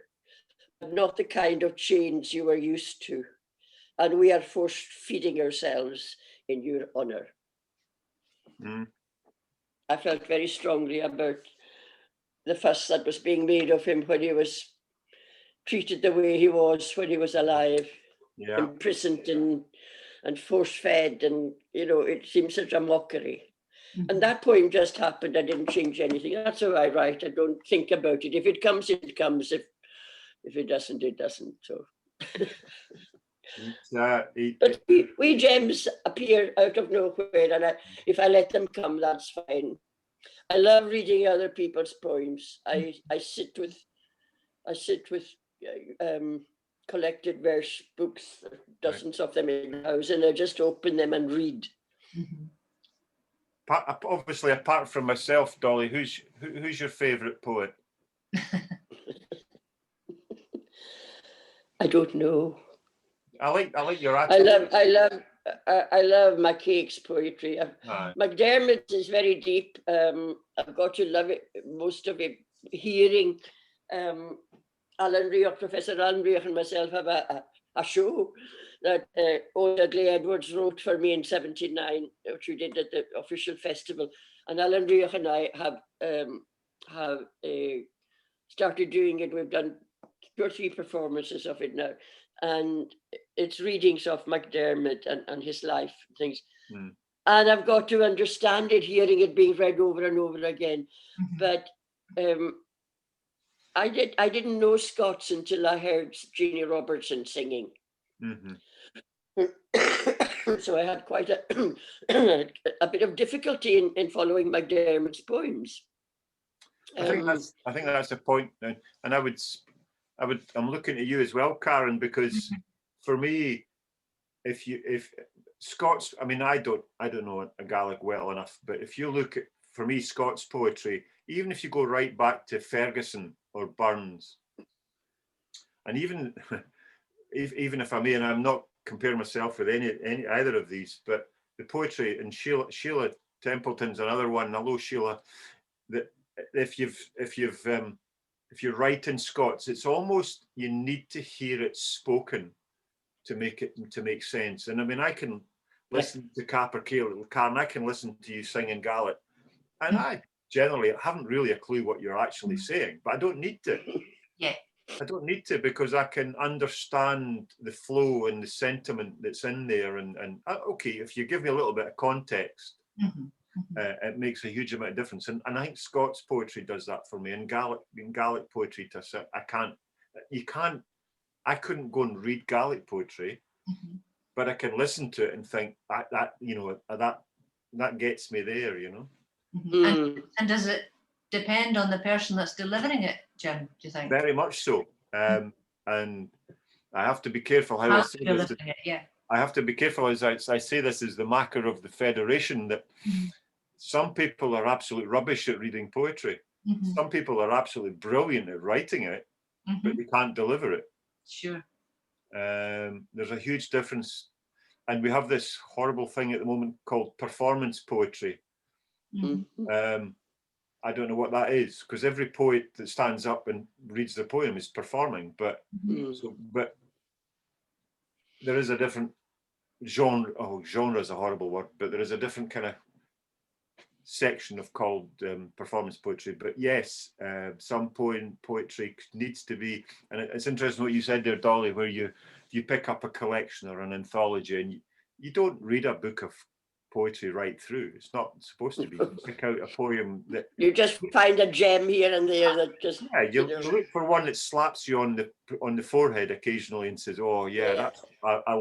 but not the kind of chains you are used to. And we are force feeding ourselves in your honour. I felt very strongly about the fuss that was being made of him when he was treated the way he was when he was alive, imprisoned and force-fed, and it seems such a mockery. And that poem just happened. I didn't change anything. That's how I write. I don't think about it. If it comes, it comes. If it doesn't, it doesn't. So. But we gems appear out of nowhere, and if I let them come, that's fine. I love reading other people's poems. I sit with collected verse books, dozens of them in the house, and I just open them and read. Obviously, apart from myself, Dolly, who's your favourite poet? I don't know. I like your attitude. I love McCake's poetry. McDermott's is very deep. I've got to love it, most of it. Hearing Alan Rioch, Professor Alan Rioch and myself have a show that Old Ugly Edwards wrote for me in '79, which we did at the official festival. And Alan Rioch and I have started doing it. We've done 2 or 3 performances of it now. And it's readings of McDermott and his life and things. And I've got to understand it, hearing it being read over and over again. But I didn't know Scots until I heard Jeannie Robertson singing. So I had quite a bit of difficulty in following McDermott's poems. I think that's the point, and I'm looking at you as well, Karen, because for me, if Scots, I mean, I don't know a Gaelic well enough, but if you look at, for me, Scots poetry, even if you go right back to Ferguson or Burns, and even if I may, and I'm not comparing myself with any either of these, but the poetry, and Sheila Templeton's another one. Hello, Sheila. That if you write in Scots, it's almost, you need to hear it spoken to make sense. And I mean, I can listen to Capercaillie, Karen, I can listen to you sing in Gaelic, and I generally haven't really a clue what you're actually saying, but I don't need to. I don't need to, because I can understand the flow and the sentiment that's in there. And okay, if you give me a little bit of context, it makes a huge amount of difference. And I think Scots poetry does that for me. And Gaelic poetry, I couldn't go and read Gaelic poetry, but I can listen to it and think that gets me there, And does it depend on the person that's delivering it, Jim, do you think? Very much so. And I have to be careful how I say this. I have to be careful as I say this as the Makar of the Federation, that some people are absolute rubbish at reading poetry. Some people are absolutely brilliant at writing it, but they can't deliver it. Sure. There's a huge difference. And we have this horrible thing at the moment called performance poetry. I don't know what that is, because every poet that stands up and reads the poem is performing, but there is a different genre. Genre is a horrible word, but there is a different kind of section of called performance poetry. But yes, some poetry needs to be, and it's interesting what you said there, Dolly, where you pick up a collection or an anthology, and you don't read a book of poetry right through. It's not supposed to be. You pick out a poem that you just find a gem here and there that just you look for one that slaps you on the forehead occasionally and says, "Oh yeah, that's I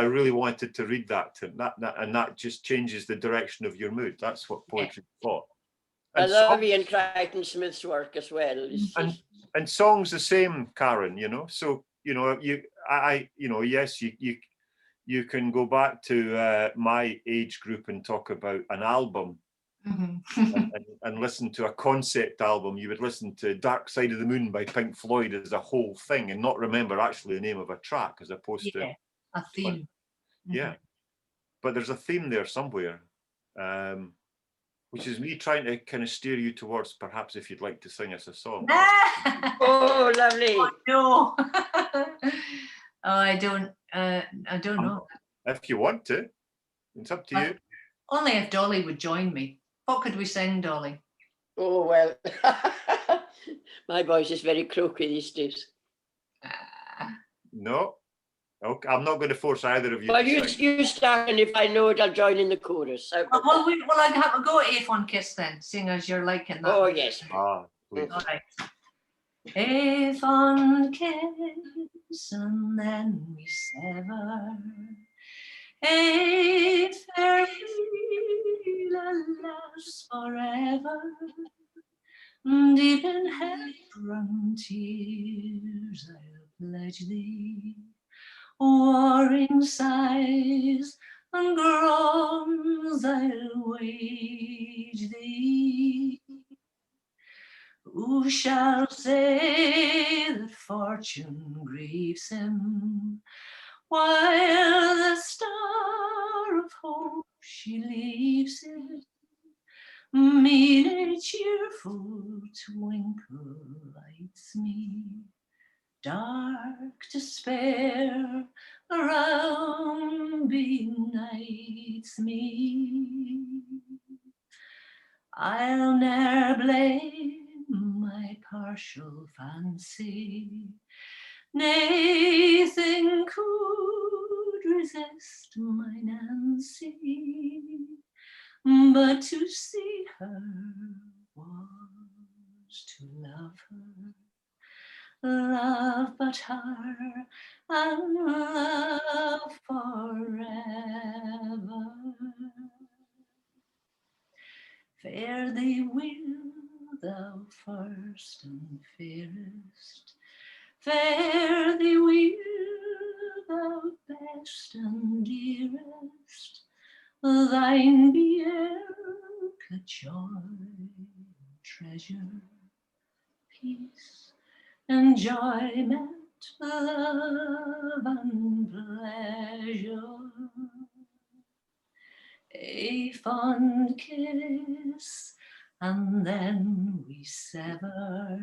really wanted to read that," and that just changes the direction of your mood. That's what poetry is for. I love Ian Crichton Smith's work as well. And songs the same, Karen. So yes, you can go back to my age group and talk about an album and listen to a concept album. You would listen to Dark Side of the Moon by Pink Floyd as a whole thing and not remember actually the name of a track, as opposed to a theme. But there's a theme there somewhere, which is me trying to kind of steer you towards perhaps if you'd like to sing us a song. Oh, lovely. Oh, no. I don't know. If you want to, it's up to you. Only if Dolly would join me. What could we sing, Dolly? Oh, well, my voice is very croaky these days. No. Okay, I'm not going to force either of you. Well, to sing. you start, and if I know it, I'll join in the chorus. Well, I have to go A1 Kiss then, seeing as you're liking that. Oh, yes. Please. All right. A1 kiss and then we sever. A farewell lasts forever. Deep in head-run tears I'll pledge thee. Warring sighs and groans I'll wage thee. Who shall say that fortune grieves him while the star of hope she leaves him? Mean a cheerful twinkle lights me, dark despair around benights me. I'll ne'er blame my partial fancy, nothing could resist my Nancy, but to see her was to love her, love but her and love forever. Fare thee well, thou first and fairest, fare thee well, thou best and dearest, thine be e'er joy, treasure, peace, enjoyment, love and pleasure. A fond kiss and then we sever.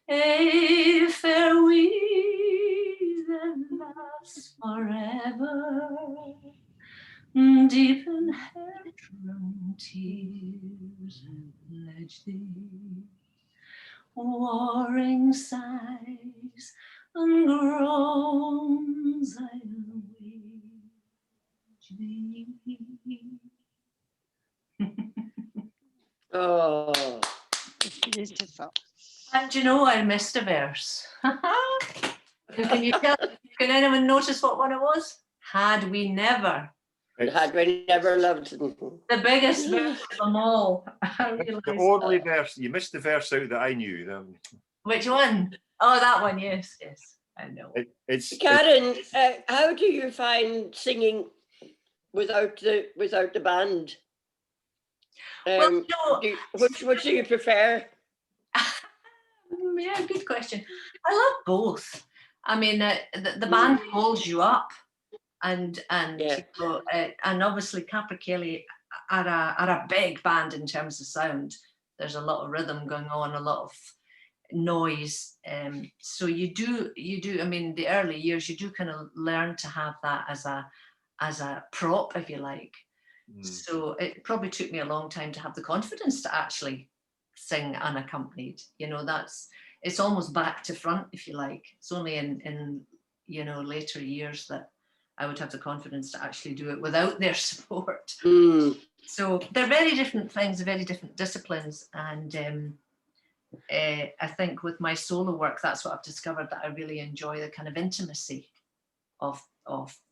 A farewell that lasts forever. Deep in head-run tears I pledge thee. Warring sighs and groans I'll wage thee. Oh, beautiful. And you know, I missed a verse. Can you tell? Can anyone notice what one it was? Had we never. had we never loved them. The biggest verse of them all. The only verse, you missed the verse out that I knew. Which one? Oh, that one, yes, yes, I know. Karen, how do you find singing without the band? Well, no, which do you prefer? Yeah, good question. I love both. I mean, the band holds you up, and Yeah. you know, and obviously Capercaillie are a big band in terms of sound. There's a lot of rhythm going on, a lot of noise. So you do. I mean, the early years you do kind of learn to have that as a prop, if you like. So it probably took me a long time to have the confidence to actually sing unaccompanied. You know, it's almost back to front, if you like. It's only in you know, later years that I would have the confidence to actually do it without their support. So they're very different things, very different disciplines, and I think with my solo work, that's what I've discovered, that I really enjoy the kind of intimacy of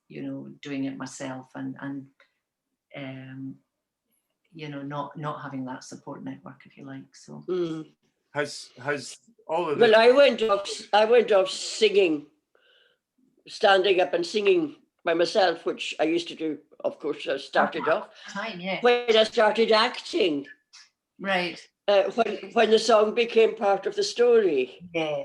you know, doing it myself, and you know, not having that support network, if you like. So Has all of Well, this? I went off singing, standing up and singing by myself, which I used to do. Of course, I started off yeah. when I started acting. Right. When the song became part of the story. Yeah.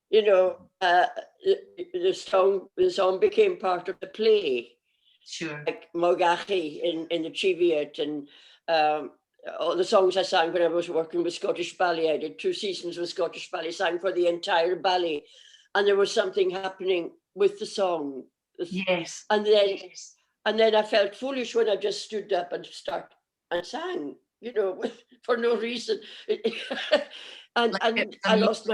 You know, the song became part of the play. Sure. Like Mogachi in the Cheviot, and all the songs I sang when I was working with Scottish Ballet. I did 2 seasons with Scottish Ballet, sang for the entire ballet, and there was something happening with the song. Yes. And then I felt foolish when I just stood up and sang, you know, for no reason. And I lost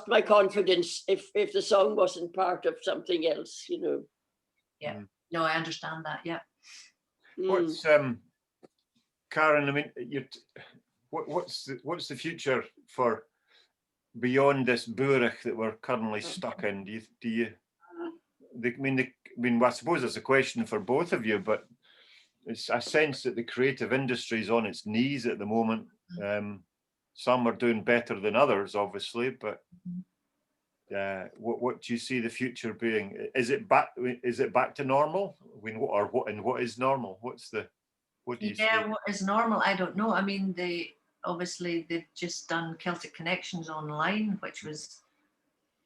my confidence if the song wasn't part of something else, you know. Yeah. No, I understand that. Yeah. What's Karen? I mean, what's the future for beyond this bourach that we're currently stuck in? I suppose it's a question for both of you, but it's a sense that the creative industry is on its knees at the moment. Some are doing better than others, obviously, but what do you see the future being? Is it back to normal? What is normal? What do you see? What is normal? I don't know. I mean, they've just done Celtic Connections online, which was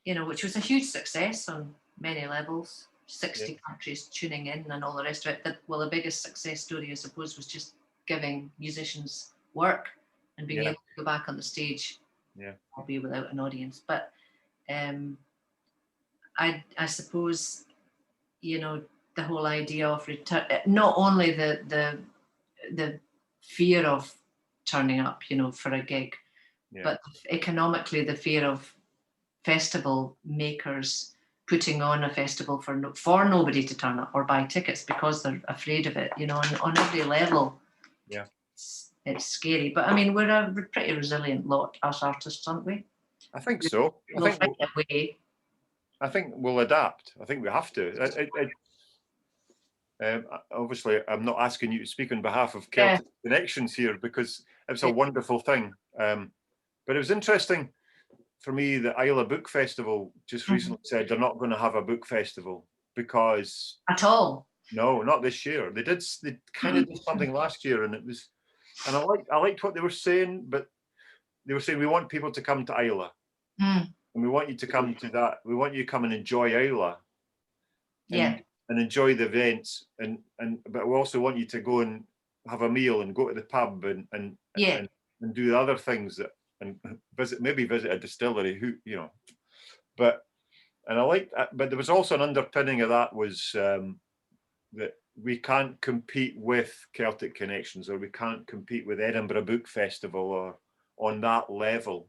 a huge success on many levels. 60 countries tuning in and all the rest of it. The biggest success story, I suppose, was just giving musicians work and being able to go back on the stage, albeit without an audience. But I suppose, the whole idea of return, not only the fear of turning up, for a gig, but economically the fear of festival makers putting on a festival for nobody to turn up or buy tickets because they're afraid of it, on every level. Yeah. It's scary. But I mean, we're a pretty resilient lot as artists, aren't we? I think so. We'll find a way. I think we'll adapt. I think we have to. Obviously, I'm not asking you to speak on behalf of Celtic Connections here, because it's a wonderful thing. But it was interesting for me that Islay Book Festival just recently said they're not going to have a book festival because at all. No, not this year. They kind of did something last year, and I liked what they were saying, but they were saying we want people to come to Islay. And we want you to come to that. We want you to come and enjoy Islay. And enjoy the events, but we also want you to go and have a meal and go to the pub and do the other things and visit a distillery. But I like that. But there was also an underpinning of that was that we can't compete with Celtic Connections, or we can't compete with Edinburgh Book Festival or on that level.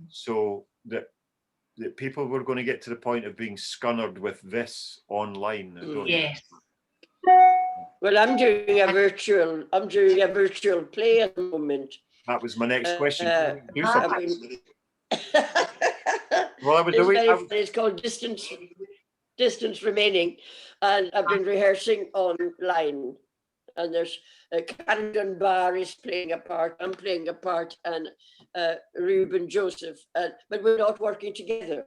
So that people were going to get to the point of being scunnered with this online. Yes. Well, I'm doing a virtual play at the moment. That was my next question. It's called Distance Remaining, and I've been rehearsing online. And there's Karen Dunbar is playing a part, I'm playing a part, and Reuben Joseph, but we're not working together.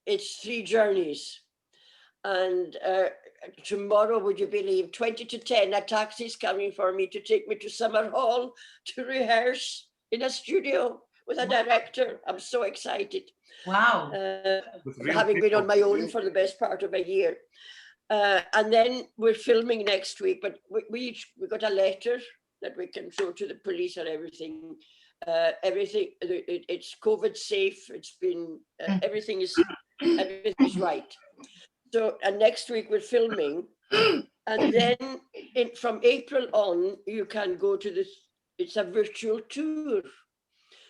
It's 3 journeys. And tomorrow, would you believe, 20 to 10, a taxi's coming for me to take me to Summer Hall to rehearse in a studio with a director. I'm so excited. Wow. Having been on my own for the best part of a year. And then we're filming next week, but we got a letter that we can show to the police and everything. It's COVID safe. It's been everything is right. So and next week we're filming, and then from April on you can go to this. It's a virtual tour,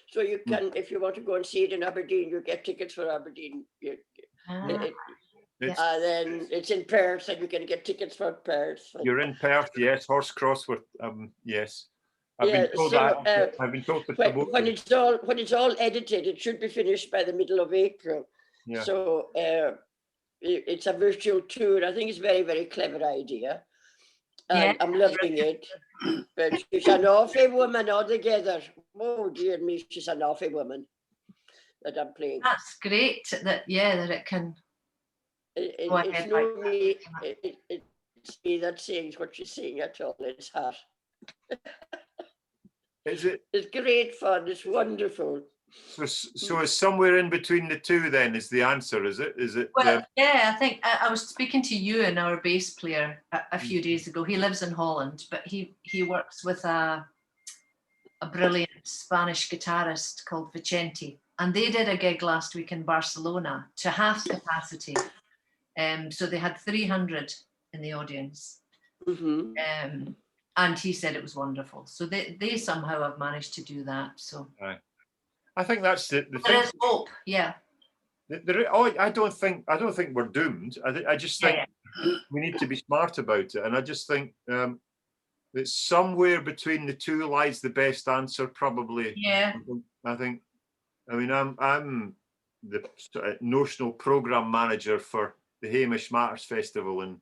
so you can, if you want to go and see it in Aberdeen, you get tickets for Aberdeen. Then it's in Perth, and you can get tickets for Perth. You're in Perth, yes. Horsecross, yes. I've been told that. I've been told to promote when it's all edited, it should be finished by the middle of April. Yeah. So it's a virtual tour. I think it's a very, very clever idea. And I'm loving it. But she's an awful woman altogether. Oh dear me, she's an awful woman that I'm playing. That's great. That it can. It's me that sings what she's saying at all. It's her. Is it? It's great fun. It's wonderful. So it's somewhere in between the two then is the answer, is it? Well, yeah, I think I was speaking to Ewan, our bass player, a few days ago. He lives in Holland, but he works with a brilliant Spanish guitarist called Vicente. And they did a gig last week in Barcelona to half capacity. So they had 300 in the audience. Mm-hmm. And he said it was wonderful. So they somehow have managed to do that. So right. I think that's the thing. There is hope, yeah. I don't think we're doomed. I just think we need to be smart about it. And I just think that somewhere between the two lies the best answer, probably. Yeah. I mean, I'm the notional program manager for the Hamish Matters Festival, and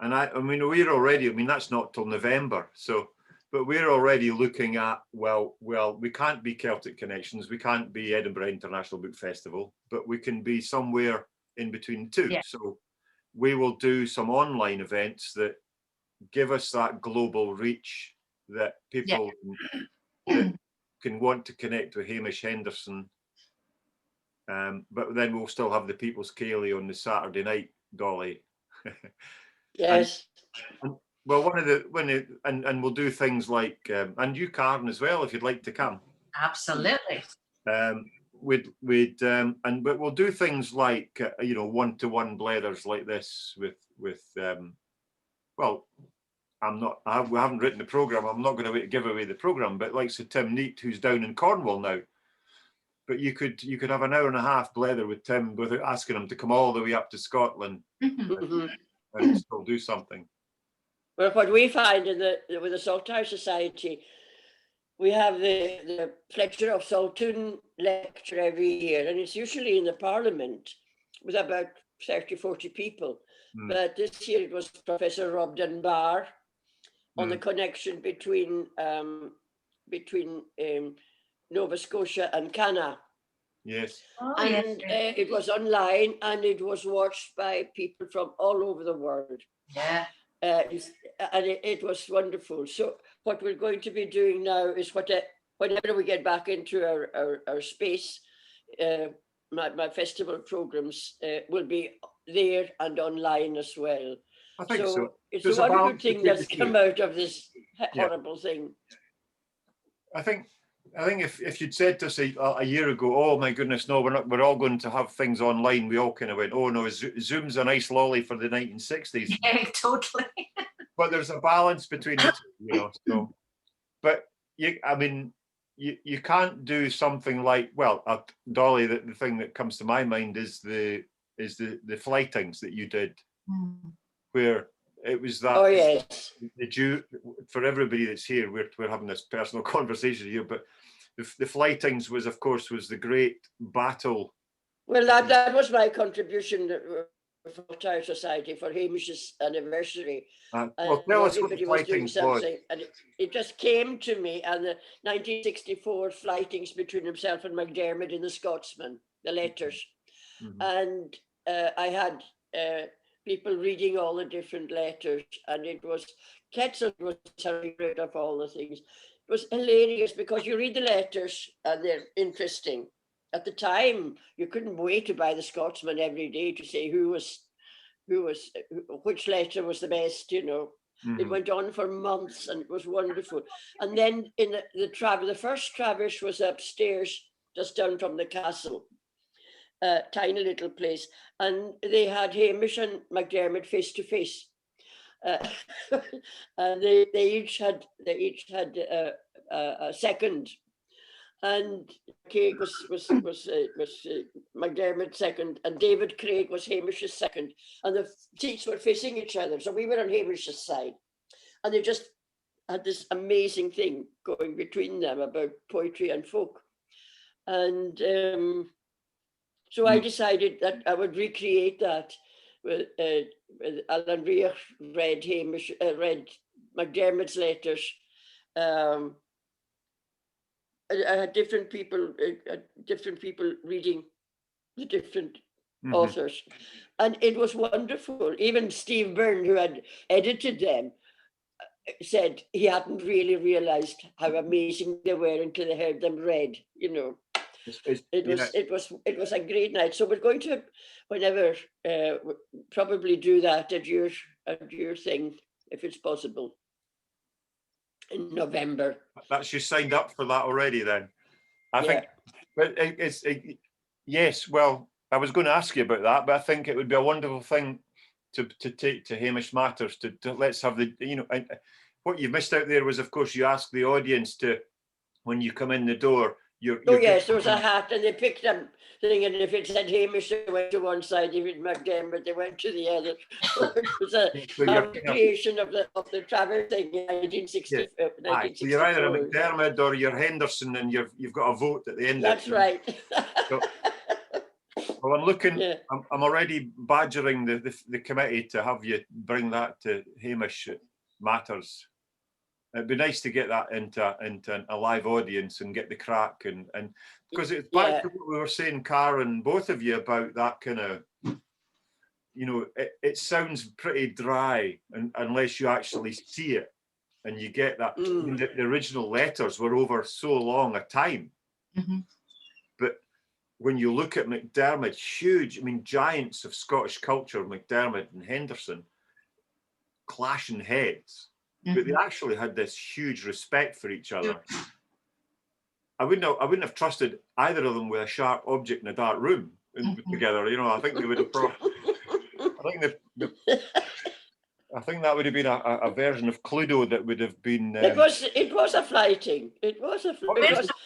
I mean, we're already. I mean, that's not till November, so. But we're already looking at, well, we can't be Celtic Connections, we can't be Edinburgh International Book Festival, but we can be somewhere in between the two. Yeah. So we will do some online events that give us that global reach that people that can want to connect with Hamish Henderson. But then we'll still have the People's Capercaillie on the Saturday night, Dolly. Yes. Well, and we'll do things like, and you, Karen, as well, if you'd like to come. Absolutely. But we'll do things like, one-to-one blethers like this with well, we haven't written the program. I'm not going to give away the program, but like so Tim Neat, who's down in Cornwall now. But you could have an hour and a half blether with Tim without asking him to come all the way up to Scotland and still do something. Well, what we find with the Saltire Society, we have the Fletcher of Saltoun lecture every year, and it's usually in the Parliament with about 30, 40 people. But this year it was Professor Rob Dunbar on the connection between Nova Scotia and Canada. Yes. It was online and it was watched by people from all over the world. Yeah. And it was wonderful. So what we're going to be doing now is whenever we get back into our space, my festival programs will be there and online as well. I think so. It's a wonderful thing that's come out of this horrible thing. I think if you'd said to us a year ago, oh my goodness, no, we're all going to have things online, we all kind of went, oh no, Zoom's a nice lolly for the 1960s. Yeah, totally. But there's a balance between the two, So, but you can't do something like, well, Dolly, the thing that comes to my mind is the flightings that you did, where it was that. Oh yes. For everybody that's here, we're having this personal conversation here, but the flightings was, of course, the great battle. Well, that was my contribution for Saltire Society for Hamish's anniversary. Well, tell us what the flightings was. And it just came to me, and the 1964 flightings between himself and MacDiarmid in the Scotsman, the letters. And I had people reading all the different letters, and it was Ketzel was rid of all the things. It was hilarious because you read the letters and they're interesting. At the time, you couldn't wait to buy the Scotsman every day to say which letter was the best, It went on for months and it was wonderful. And then in the first traverse was upstairs, just down from the castle. Tiny little place, and they had Hamish and MacDiarmid face to face, and they each had a second, and Craig was MacDiarmid's second, and David Craig was Hamish's second, and the seats were facing each other, so we were on Hamish's side, and they just had this amazing thing going between them about poetry and folk, and. So I decided that I would recreate that with Alan Reich read MacDiarmid's letters. I had different people reading the different authors, and it was wonderful. Even Steve Byrne, who had edited them, said he hadn't really realised how amazing they were until they heard them read. You know, it was a great night. So we're going to, whenever, probably do that at your thing if it's possible in November. That's you signed up for that already then. I think, but yes. Well, I was going to ask you about that, but I think it would be a wonderful thing to take to Hamish Matters to let's have the, you know, what you've missed out there was, of course, you asked the audience to, when you come in the door, you're yes, there was a hat and they picked up thing, and if it said Hamish, they went to one side. If it McDermott, they went to the other. It was a creation of the travel thing in 1960. So you're either a McDermott or you're Henderson, and you've got a vote at the end. That's right. So, well, I'm looking. Yeah. I'm already badgering the committee to have you bring that to Hamish Matters. It'd be nice to get that into a live audience and get the crack and because it's back to what we were saying, Karen, both of you, about that kind of, you know, it sounds pretty dry unless you actually see it and you get that. I mean, the original letters were over so long a time, but when you look at McDermott, huge, I mean, giants of Scottish culture, McDermott and Henderson, clashing heads. But they actually had this huge respect for each other. I wouldn't have trusted either of them with a sharp object in a dark room together. You know, I think they would have. I think that would have been a version of Cluedo that would have been. It was a flighting. It was a.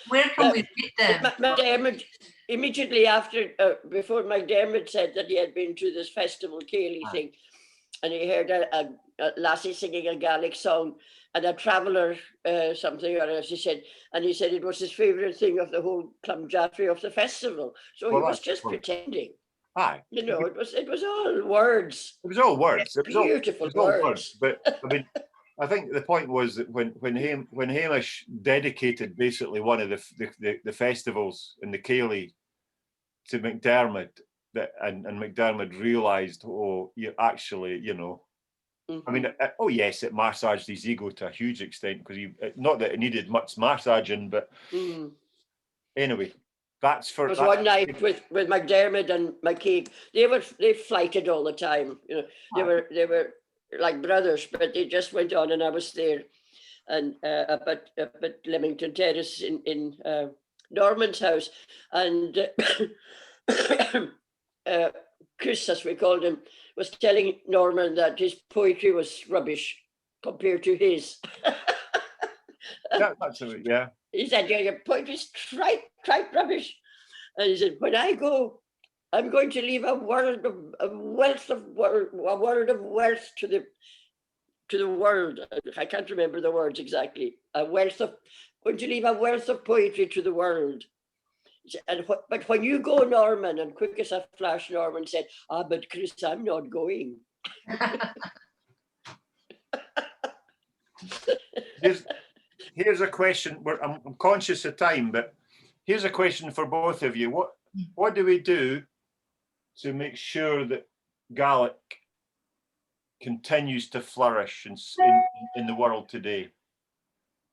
Where can we read them? McDermott, immediately after, before McDermott said that he had been to this festival Capercaillie thing, and he heard a lassie singing a Gaelic song and a traveller something or as he said, and he said it was his favourite thing of the whole Clonjaffe of the festival. So he was just pretending. Aye. You know, it was all words. It was all words. It was beautiful words. But I mean, I think the point was that when Hamish dedicated basically one of the festivals in the Capercaillie to McDermott, and McDermott realised, oh, you actually, you know, I mean, oh yes, it massaged his ego to a huge extent because not that it needed much massaging, but anyway, that's for. It was one night with McDermott and McKeag. They flighted all the time. You know, they were like brothers, but they just went on, and I was there, and up at Leamington Terrace in Norman's house, and Chris, as we called him, was telling Norman that his poetry was rubbish compared to his. Yeah. He said, "Yeah, your poetry's trite rubbish." And he said, "When I go, I'm going to leave a word of wealth to the world." I can't remember the words exactly. Going to leave a wealth of poetry to the world. But when you go, Norman, and quick as a flash, Norman said, but Chris, I'm not going. Here's a question. I'm conscious of time, but here's a question for both of you. What do we do to make sure that Gaelic continues to flourish in the world today?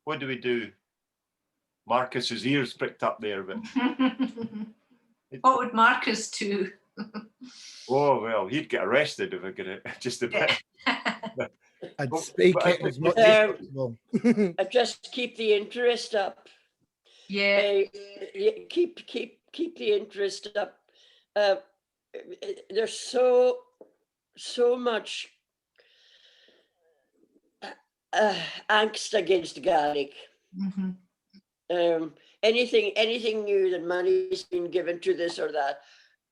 What do we do? Marcus's ears pricked up there, but what would Marcus do? Oh well, he'd get arrested if I could just a bit. I'd speak it as much as possible. Just keep the interest up. Yeah. Keep the interest up. There's so much angst against Gaelic. Anything new that money's been given to this or that,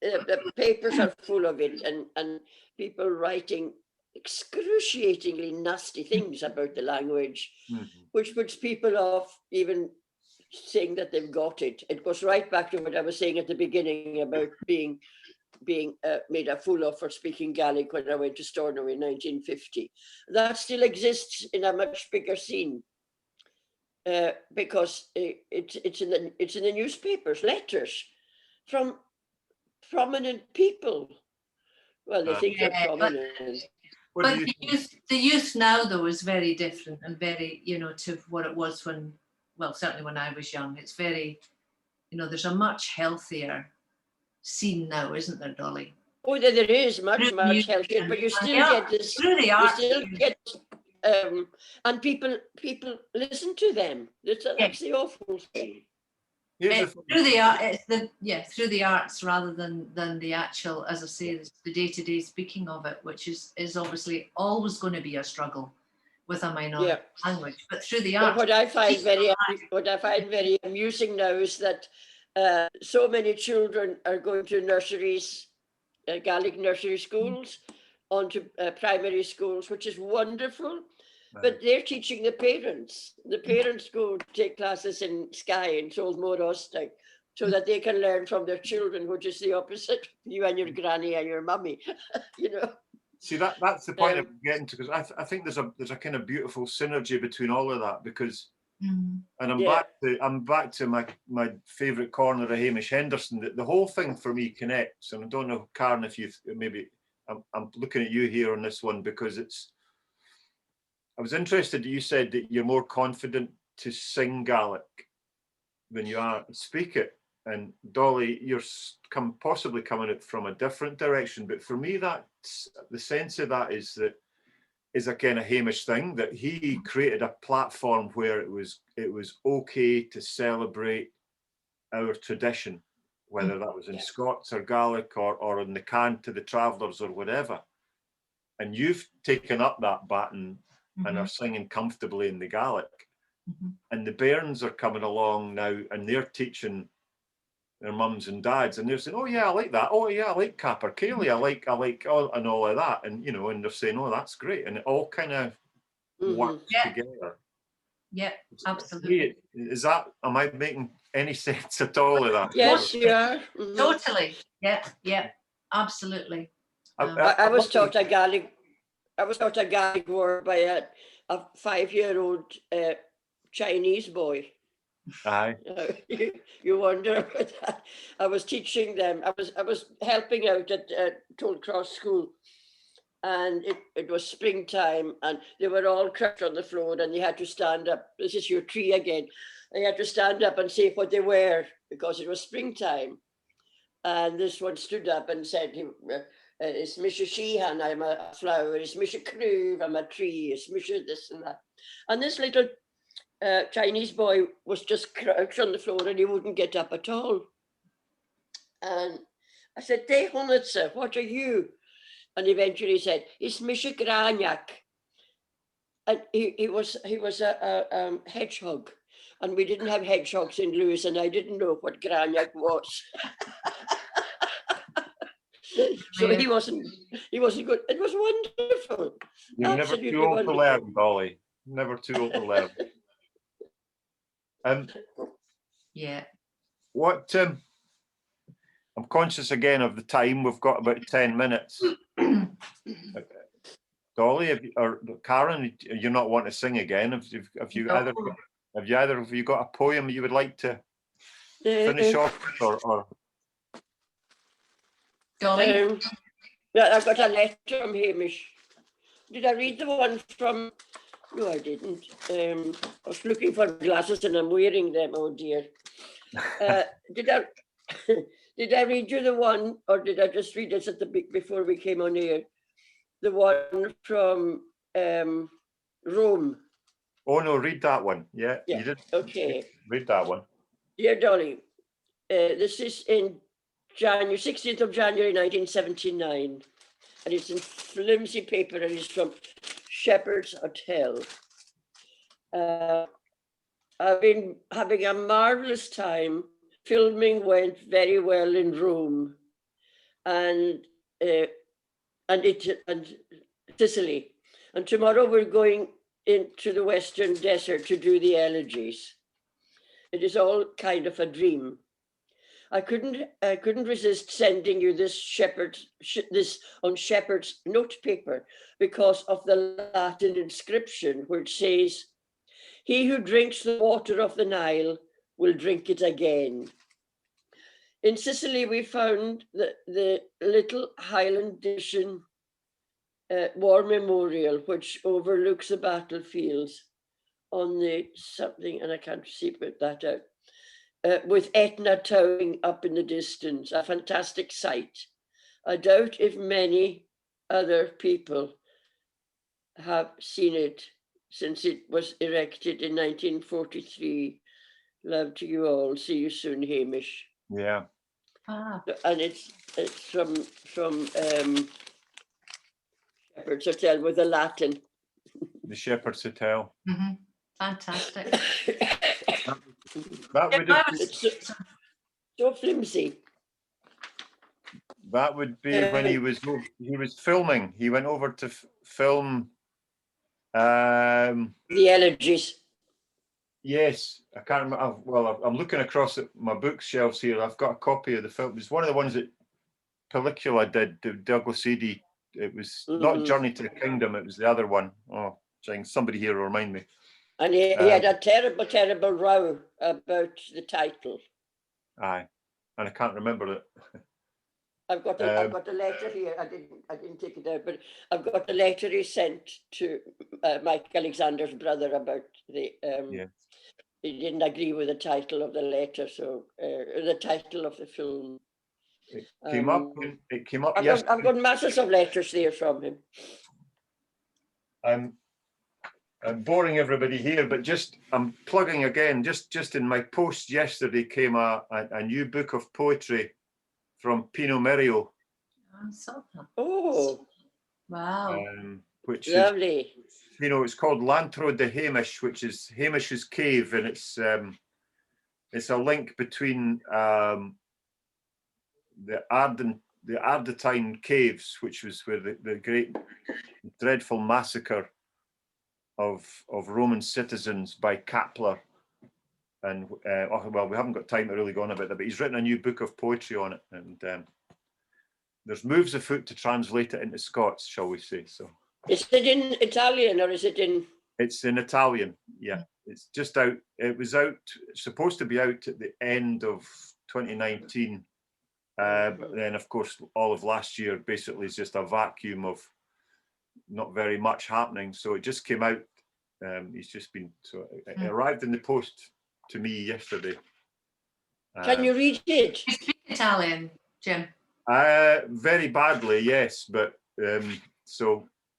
the papers are full of it, and people writing excruciatingly nasty things about the language, which puts people off even saying that they've got it. It goes right back to what I was saying at the beginning about being made a fool of for speaking Gaelic when I went to Stornoway in 1950. That still exists in a much bigger scene. Because it's in the newspapers, letters from prominent people. Well, they think they're prominent. What But the youth now, though, is very different and very, you know, to what it was when, well, certainly when I was young. It's very, you know, there's a much healthier scene now, isn't there, Dolly? Oh, there is much healthier, but you still get this. Through the You arts. still get, and people listen to them. That's the awful thing. Through the art, through the arts rather than the actual, as I say, the day-to-day speaking of it, which is obviously always going to be a struggle with a minority language. But through the arts, what I find very amusing now is that so many children are going to nurseries, Gaelic nursery schools, onto primary schools, which is wonderful. But they're teaching the parents. The parents go take classes in Skye and Solmore Ostig so that they can learn from their children, which is the opposite. You and your granny and your mummy, you know. See, that's the point I'm getting to, because I think there's a kind of beautiful synergy between all of that, because and I'm back to my favourite corner of Hamish Henderson. The whole thing for me connects, and I don't know, Karen, if you maybe I'm looking at you here on this one, because I was interested that you said that you're more confident to sing Gaelic than you are to speak it. And Dolly, you're possibly coming it from a different direction. But for me, that's the sense of that is a kind of Hamish thing, that he created a platform where it was okay to celebrate our tradition, whether that was in Scots or Gaelic or in the cant to the travellers or whatever. And you've taken up that baton and are singing comfortably in the Gaelic. And the bairns are coming along now and they're teaching their mums and dads, and they're saying, oh yeah, I like that. Oh yeah, I like Capercaillie. I like all and all of that. And you know, and they're saying, oh, that's great. And it all kind of works together. Yeah, absolutely. Am I making any sense at all of that? Yes, you are. Totally. Yeah, absolutely. I was taught a Gaelic. I was taught a Gaelic word by a 5-year-old Chinese boy. Aye. You wonder about that. I was teaching them. I was helping out at Tollcross School, and it was springtime, and they were all crouched on the floor, and they had to stand up. This is your tree again. They had to stand up and say what they were because it was springtime. And this one stood up and said, it's Misha Sheehan, I'm a flower. It's Misha Kruve, I'm a tree. It's Misha this and that. And this little Chinese boy was just crouched on the floor and he wouldn't get up at all. And I said, "Deh Hunitsa, what are you?" And eventually he said, "It's Misha Granyak." And he was a hedgehog. And we didn't have hedgehogs in Lewis, and I didn't know what Granyak was. So he wasn't good. It was wonderful. You're never too old to learn, Dolly. Never too old to learn. Yeah. What I'm conscious again of the time. We've got about 10 minutes. Dolly, or Karen, you're not wanting to sing again. Have you either of you got a poem you would like to finish off with, or? Dolly? Yeah, I've got a letter from Hamish. Did I read the one from? No, I didn't. I was looking for glasses and I'm wearing them. Oh dear. Did I read you the one, or did I just read this at the before we came on here? The one from Rome. Oh no, read that one. Yeah, you did. Okay. Read that one. Dear Dolly, this is in January, 16th of January 1979, and it's in flimsy paper, and it's from Shepherd's Hotel. I've been having a marvelous time. Filming went very well in Rome, and Sicily. And tomorrow we're going into the Western Desert to do the elegies. It is all kind of a dream. I couldn't resist sending you this on Shepherd's note paper because of the Latin inscription where it says, "He who drinks the water of the Nile will drink it again." In Sicily, we found the little Highland edition war memorial, which overlooks the battlefields on the something, and I can't see put that out, with Etna towering up in the distance, a fantastic sight. I doubt if many other people have seen it since it was erected in 1943. Love to you all. See you soon, Hamish. Yeah. And it's from Shepherd's Hotel with a Latin. The Shepherd's Hotel. Mm-hmm. Fantastic. That would have been, It's so flimsy. that would be when he was filming. He went over to film. The elegies. Yes, I can't remember. Well, I'm looking across at my bookshelves here. I've got a copy of the film. It's one of the ones that Pellicula did, Douglas Adie. It was not Journey to the Kingdom, it was the other one. Oh, somebody here will remind me. And he had a terrible, terrible row about the title. Aye, and I can't remember it. I've got a letter here. I didn't take it out, but I've got the letter he sent to Mike Alexander's brother about the. He didn't agree with the title of the letter, so the title of the film. It came up. It came up. I've got masses of letters there from him. I'm boring everybody here, but I'm plugging again. Just in my post yesterday came a new book of poetry from Pino Merio. I saw that. Oh, wow! Which lovely. is, it's called Lantro de Hamish, which is Hamish's cave, and it's a link between the Ardentine caves, which was where the great dreadful massacre of Roman citizens by Kepler. And we haven't got time to really go on about that, but he's written a new book of poetry on it, and there's moves afoot to translate it into Scots, shall we say. So is it in Italian or is it in? It's in Italian, yeah. It's just out. It was supposed to be out at the end of 2019, but then of course all of last year basically is just a vacuum of not very much happening. So it just came out. He's just been it arrived in the post to me yesterday. Can you read it? You speak Italian, Jim? Very badly, yes, but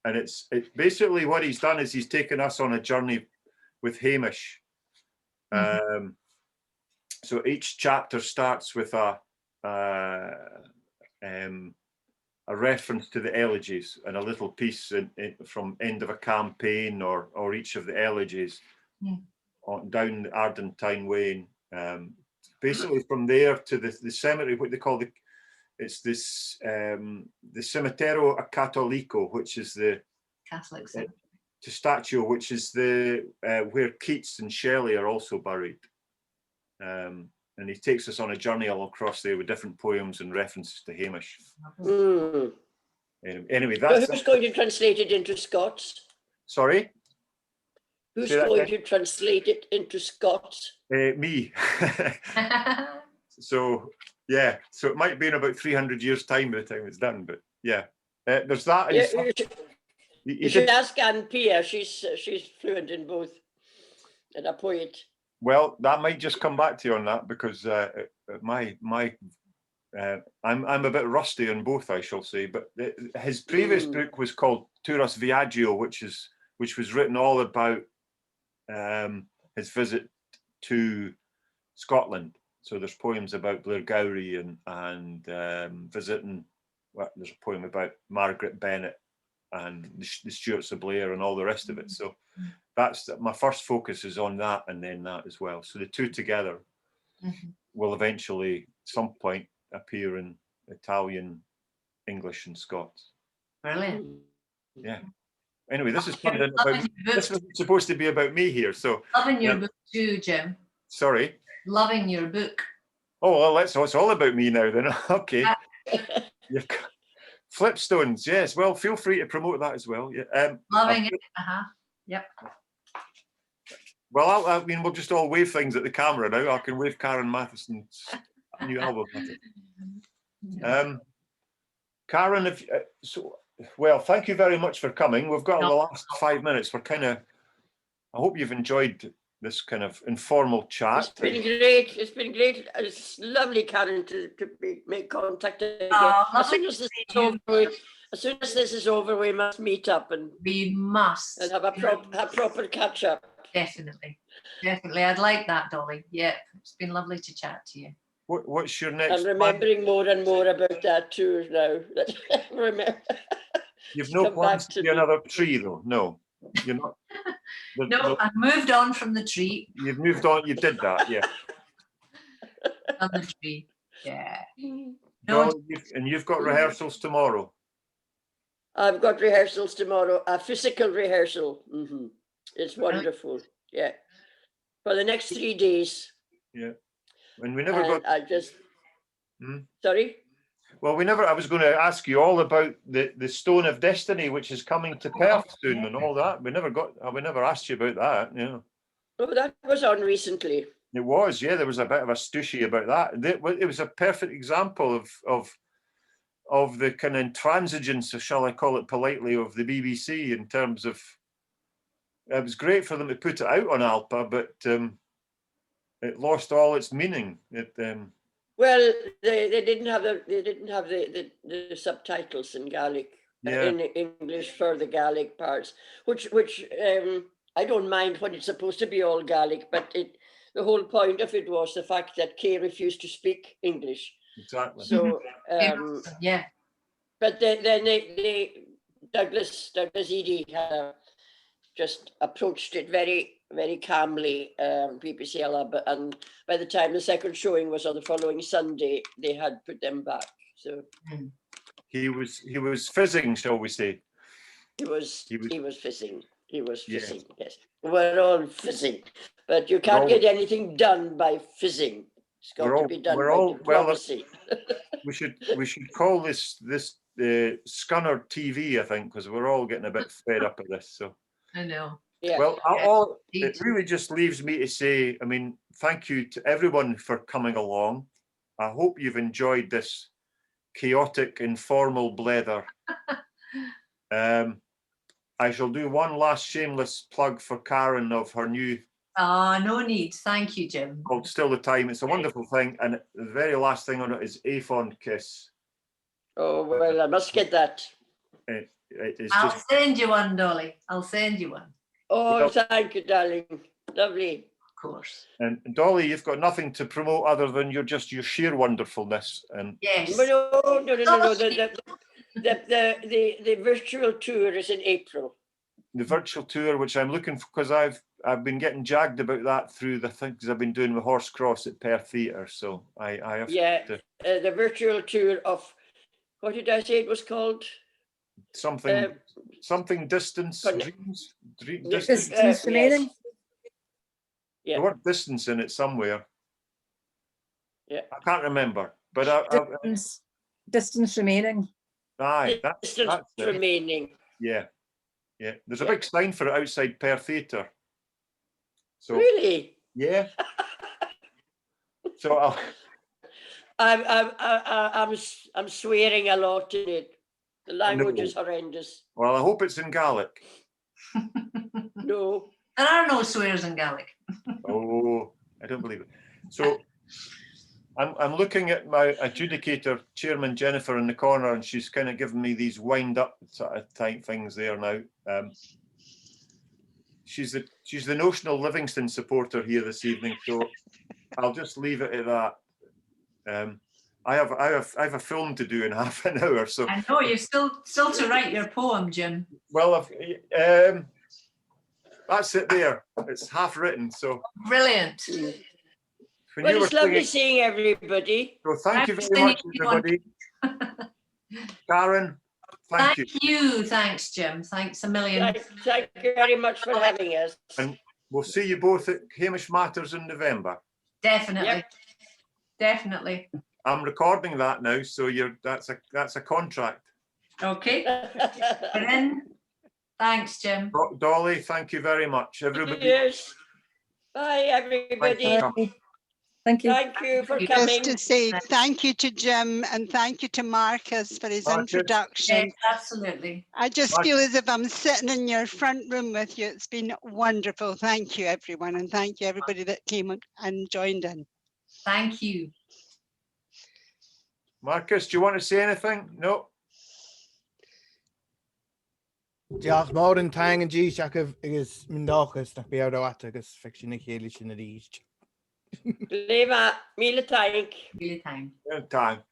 and it's basically what he's done is he's taken us on a journey with Hamish. So each chapter starts with a reference to the elegies and a little piece from end of a campaign or each of the elegies down the Ardentine Way. Basically from there to the cemetery, what they call the Cimitero Cattolico, which is the Catholic cemetery. To Statue, which is the where Keats and Shelley are also buried. And he takes us on a journey all across there with different poems and references to Hamish. Anyway, that's... So who's going to translate it into Scots? Sorry? Who's going to translate it into Scots? Me. So, yeah. So it might be in about 300 years' time by the time it's done, but yeah. There's that. You should ask Anne Pia. She's fluent in both, and a poet. Well, that might just come back to you on that because I'm a bit rusty on both, I shall say. But his previous book was called Turas Viaggio, which was written all about his visit to Scotland. So there's poems about Blairgowrie and visiting. Well, there's a poem about Margaret Bennett and the Stuarts of Blair and all the rest of it. So that's my first focus is on that and then that as well. So the two together will eventually, at some point, appear in Italian, English, and Scots. Brilliant. Yeah. Anyway, this is supposed to be about me here. So loving your book too, Jim. Sorry. Loving your book. Oh well, it's all about me now then. Okay. You've got Flipstones, yes. Well, feel free to promote that as well. Yeah. Loving it. Yep. Well, I mean, we'll just all wave things at the camera now. I can wave Karen Matheson's new album at it. Karen, well, thank you very much for coming. We've got the last 5 minutes. We're kind of, I hope you've enjoyed this kind of informal chat. It's been great. It's been great. It's lovely, Karen, to make contact again. As soon as this is over, we must meet up and have a proper catch up. Definitely. I'd like that, Dolly. Yeah, it's been lovely to chat to you. What's your next? I'm remembering more and more about that tour now. Remember. You've no plans to be another tree, though. No, you're not. No, I've moved on from the tree. You've moved on. You did that, yeah. On the tree, yeah. No, and you've got rehearsals tomorrow. I've got rehearsals tomorrow. A physical rehearsal. It's wonderful. Yeah, for the next 3 days. Yeah, and we never got. I just. Sorry. Well, I was going to ask you all about the Stone of Destiny, which is coming to Perth soon, and all that. We never asked you about that. Yeah. Oh, that was on recently. It was, yeah. There was a bit of a stooshy about that. It was a perfect example of the kind of intransigence, shall I call it politely, of the BBC in terms of. It was great for them to put it out on Alpa, but it lost all its meaning. Well, they didn't have the subtitles in Gaelic, in English for the Gaelic parts, which I don't mind when it's supposed to be all Gaelic, but the whole point of it was the fact that Kay refused to speak English. Exactly. So yeah. But then Douglas Eady just approached it very, very calmly, BBC Alba, and by the time the second showing was on the following Sunday, they had put them back. So he was fizzing, shall we say? He was fizzing. He was fizzing. Yes, we're all fizzing, but you can't get anything done by fizzing. It's got to be done by diplomacy. We should call this Scunner TV, I think, because we're all getting a bit fed up of this. So. I know. Yeah. Well, it really just leaves me to say, I mean, thank you to everyone for coming along. I hope you've enjoyed this chaotic, informal blether. I shall do one last shameless plug for Karen of her new. No need. Thank you, Jim. Called Still the Time. It's a wonderful thing. And the very last thing on it is A Fond Kiss. Oh, well, I must get that. I'll send you one, Dolly. I'll send you one. Oh, thank you, darling. Lovely. Of course. And Dolly, you've got nothing to promote other than your sheer wonderfulness. And yes. No. The virtual tour is in April. The virtual tour, which I'm looking for, because I've been getting jagged about that through the things I've been doing with Horse Cross at Perth Theatre. So I have to. The virtual tour of, what did I say it was called? Something distance dreams. Distance remaining. Yeah. The word distance in it somewhere. Yeah. I can't remember, but distance remaining. Aye, distance remaining. Yeah. There's a big sign for it outside Perth Theatre. So really? Yeah. So I'm swearing a lot in it. The language is horrendous. Well, I hope it's in Gaelic. No. There are no swears in Gaelic. Oh, I don't believe it. So I'm looking at my adjudicator, Chairman Jennifer, in the corner, and she's kind of giving me these wind up sort of type things there now. She's the notional Livingston supporter here this evening, so I'll just leave it at that. I have a film to do in half an hour, so I know you've still to write your poem, Jim. Well, that's it there. It's half written, so brilliant. Well, it's lovely seeing everybody. So thank you very much, everybody. Karen, thank you. Thanks, Jim. Thanks a million. Thank you very much for having us. And we'll see you both at Hamish Matters in November. Definitely. Yep. Definitely. I'm recording that now, so that's a contract. Okay. And then, thanks, Jim. Dolly, thank you very much, everybody. Yes. Bye, everybody. Thank you. Thank you for Just coming. Just to say thank you to Jim and thank you to Marcus for his Marcus. introduction. Yes, absolutely. I just Marcus. feel as if I'm sitting in your front room with you. It's been wonderful. Thank you, everyone. And thank you, everybody that came and joined in. Thank you. Marcus, do you want to say anything? No. Diolch mawr yn tang yn gis ac ys mynd ochus na biawd o at agus fiction y ceili sy'n yr east. Leva, mille tack. Really time. Time.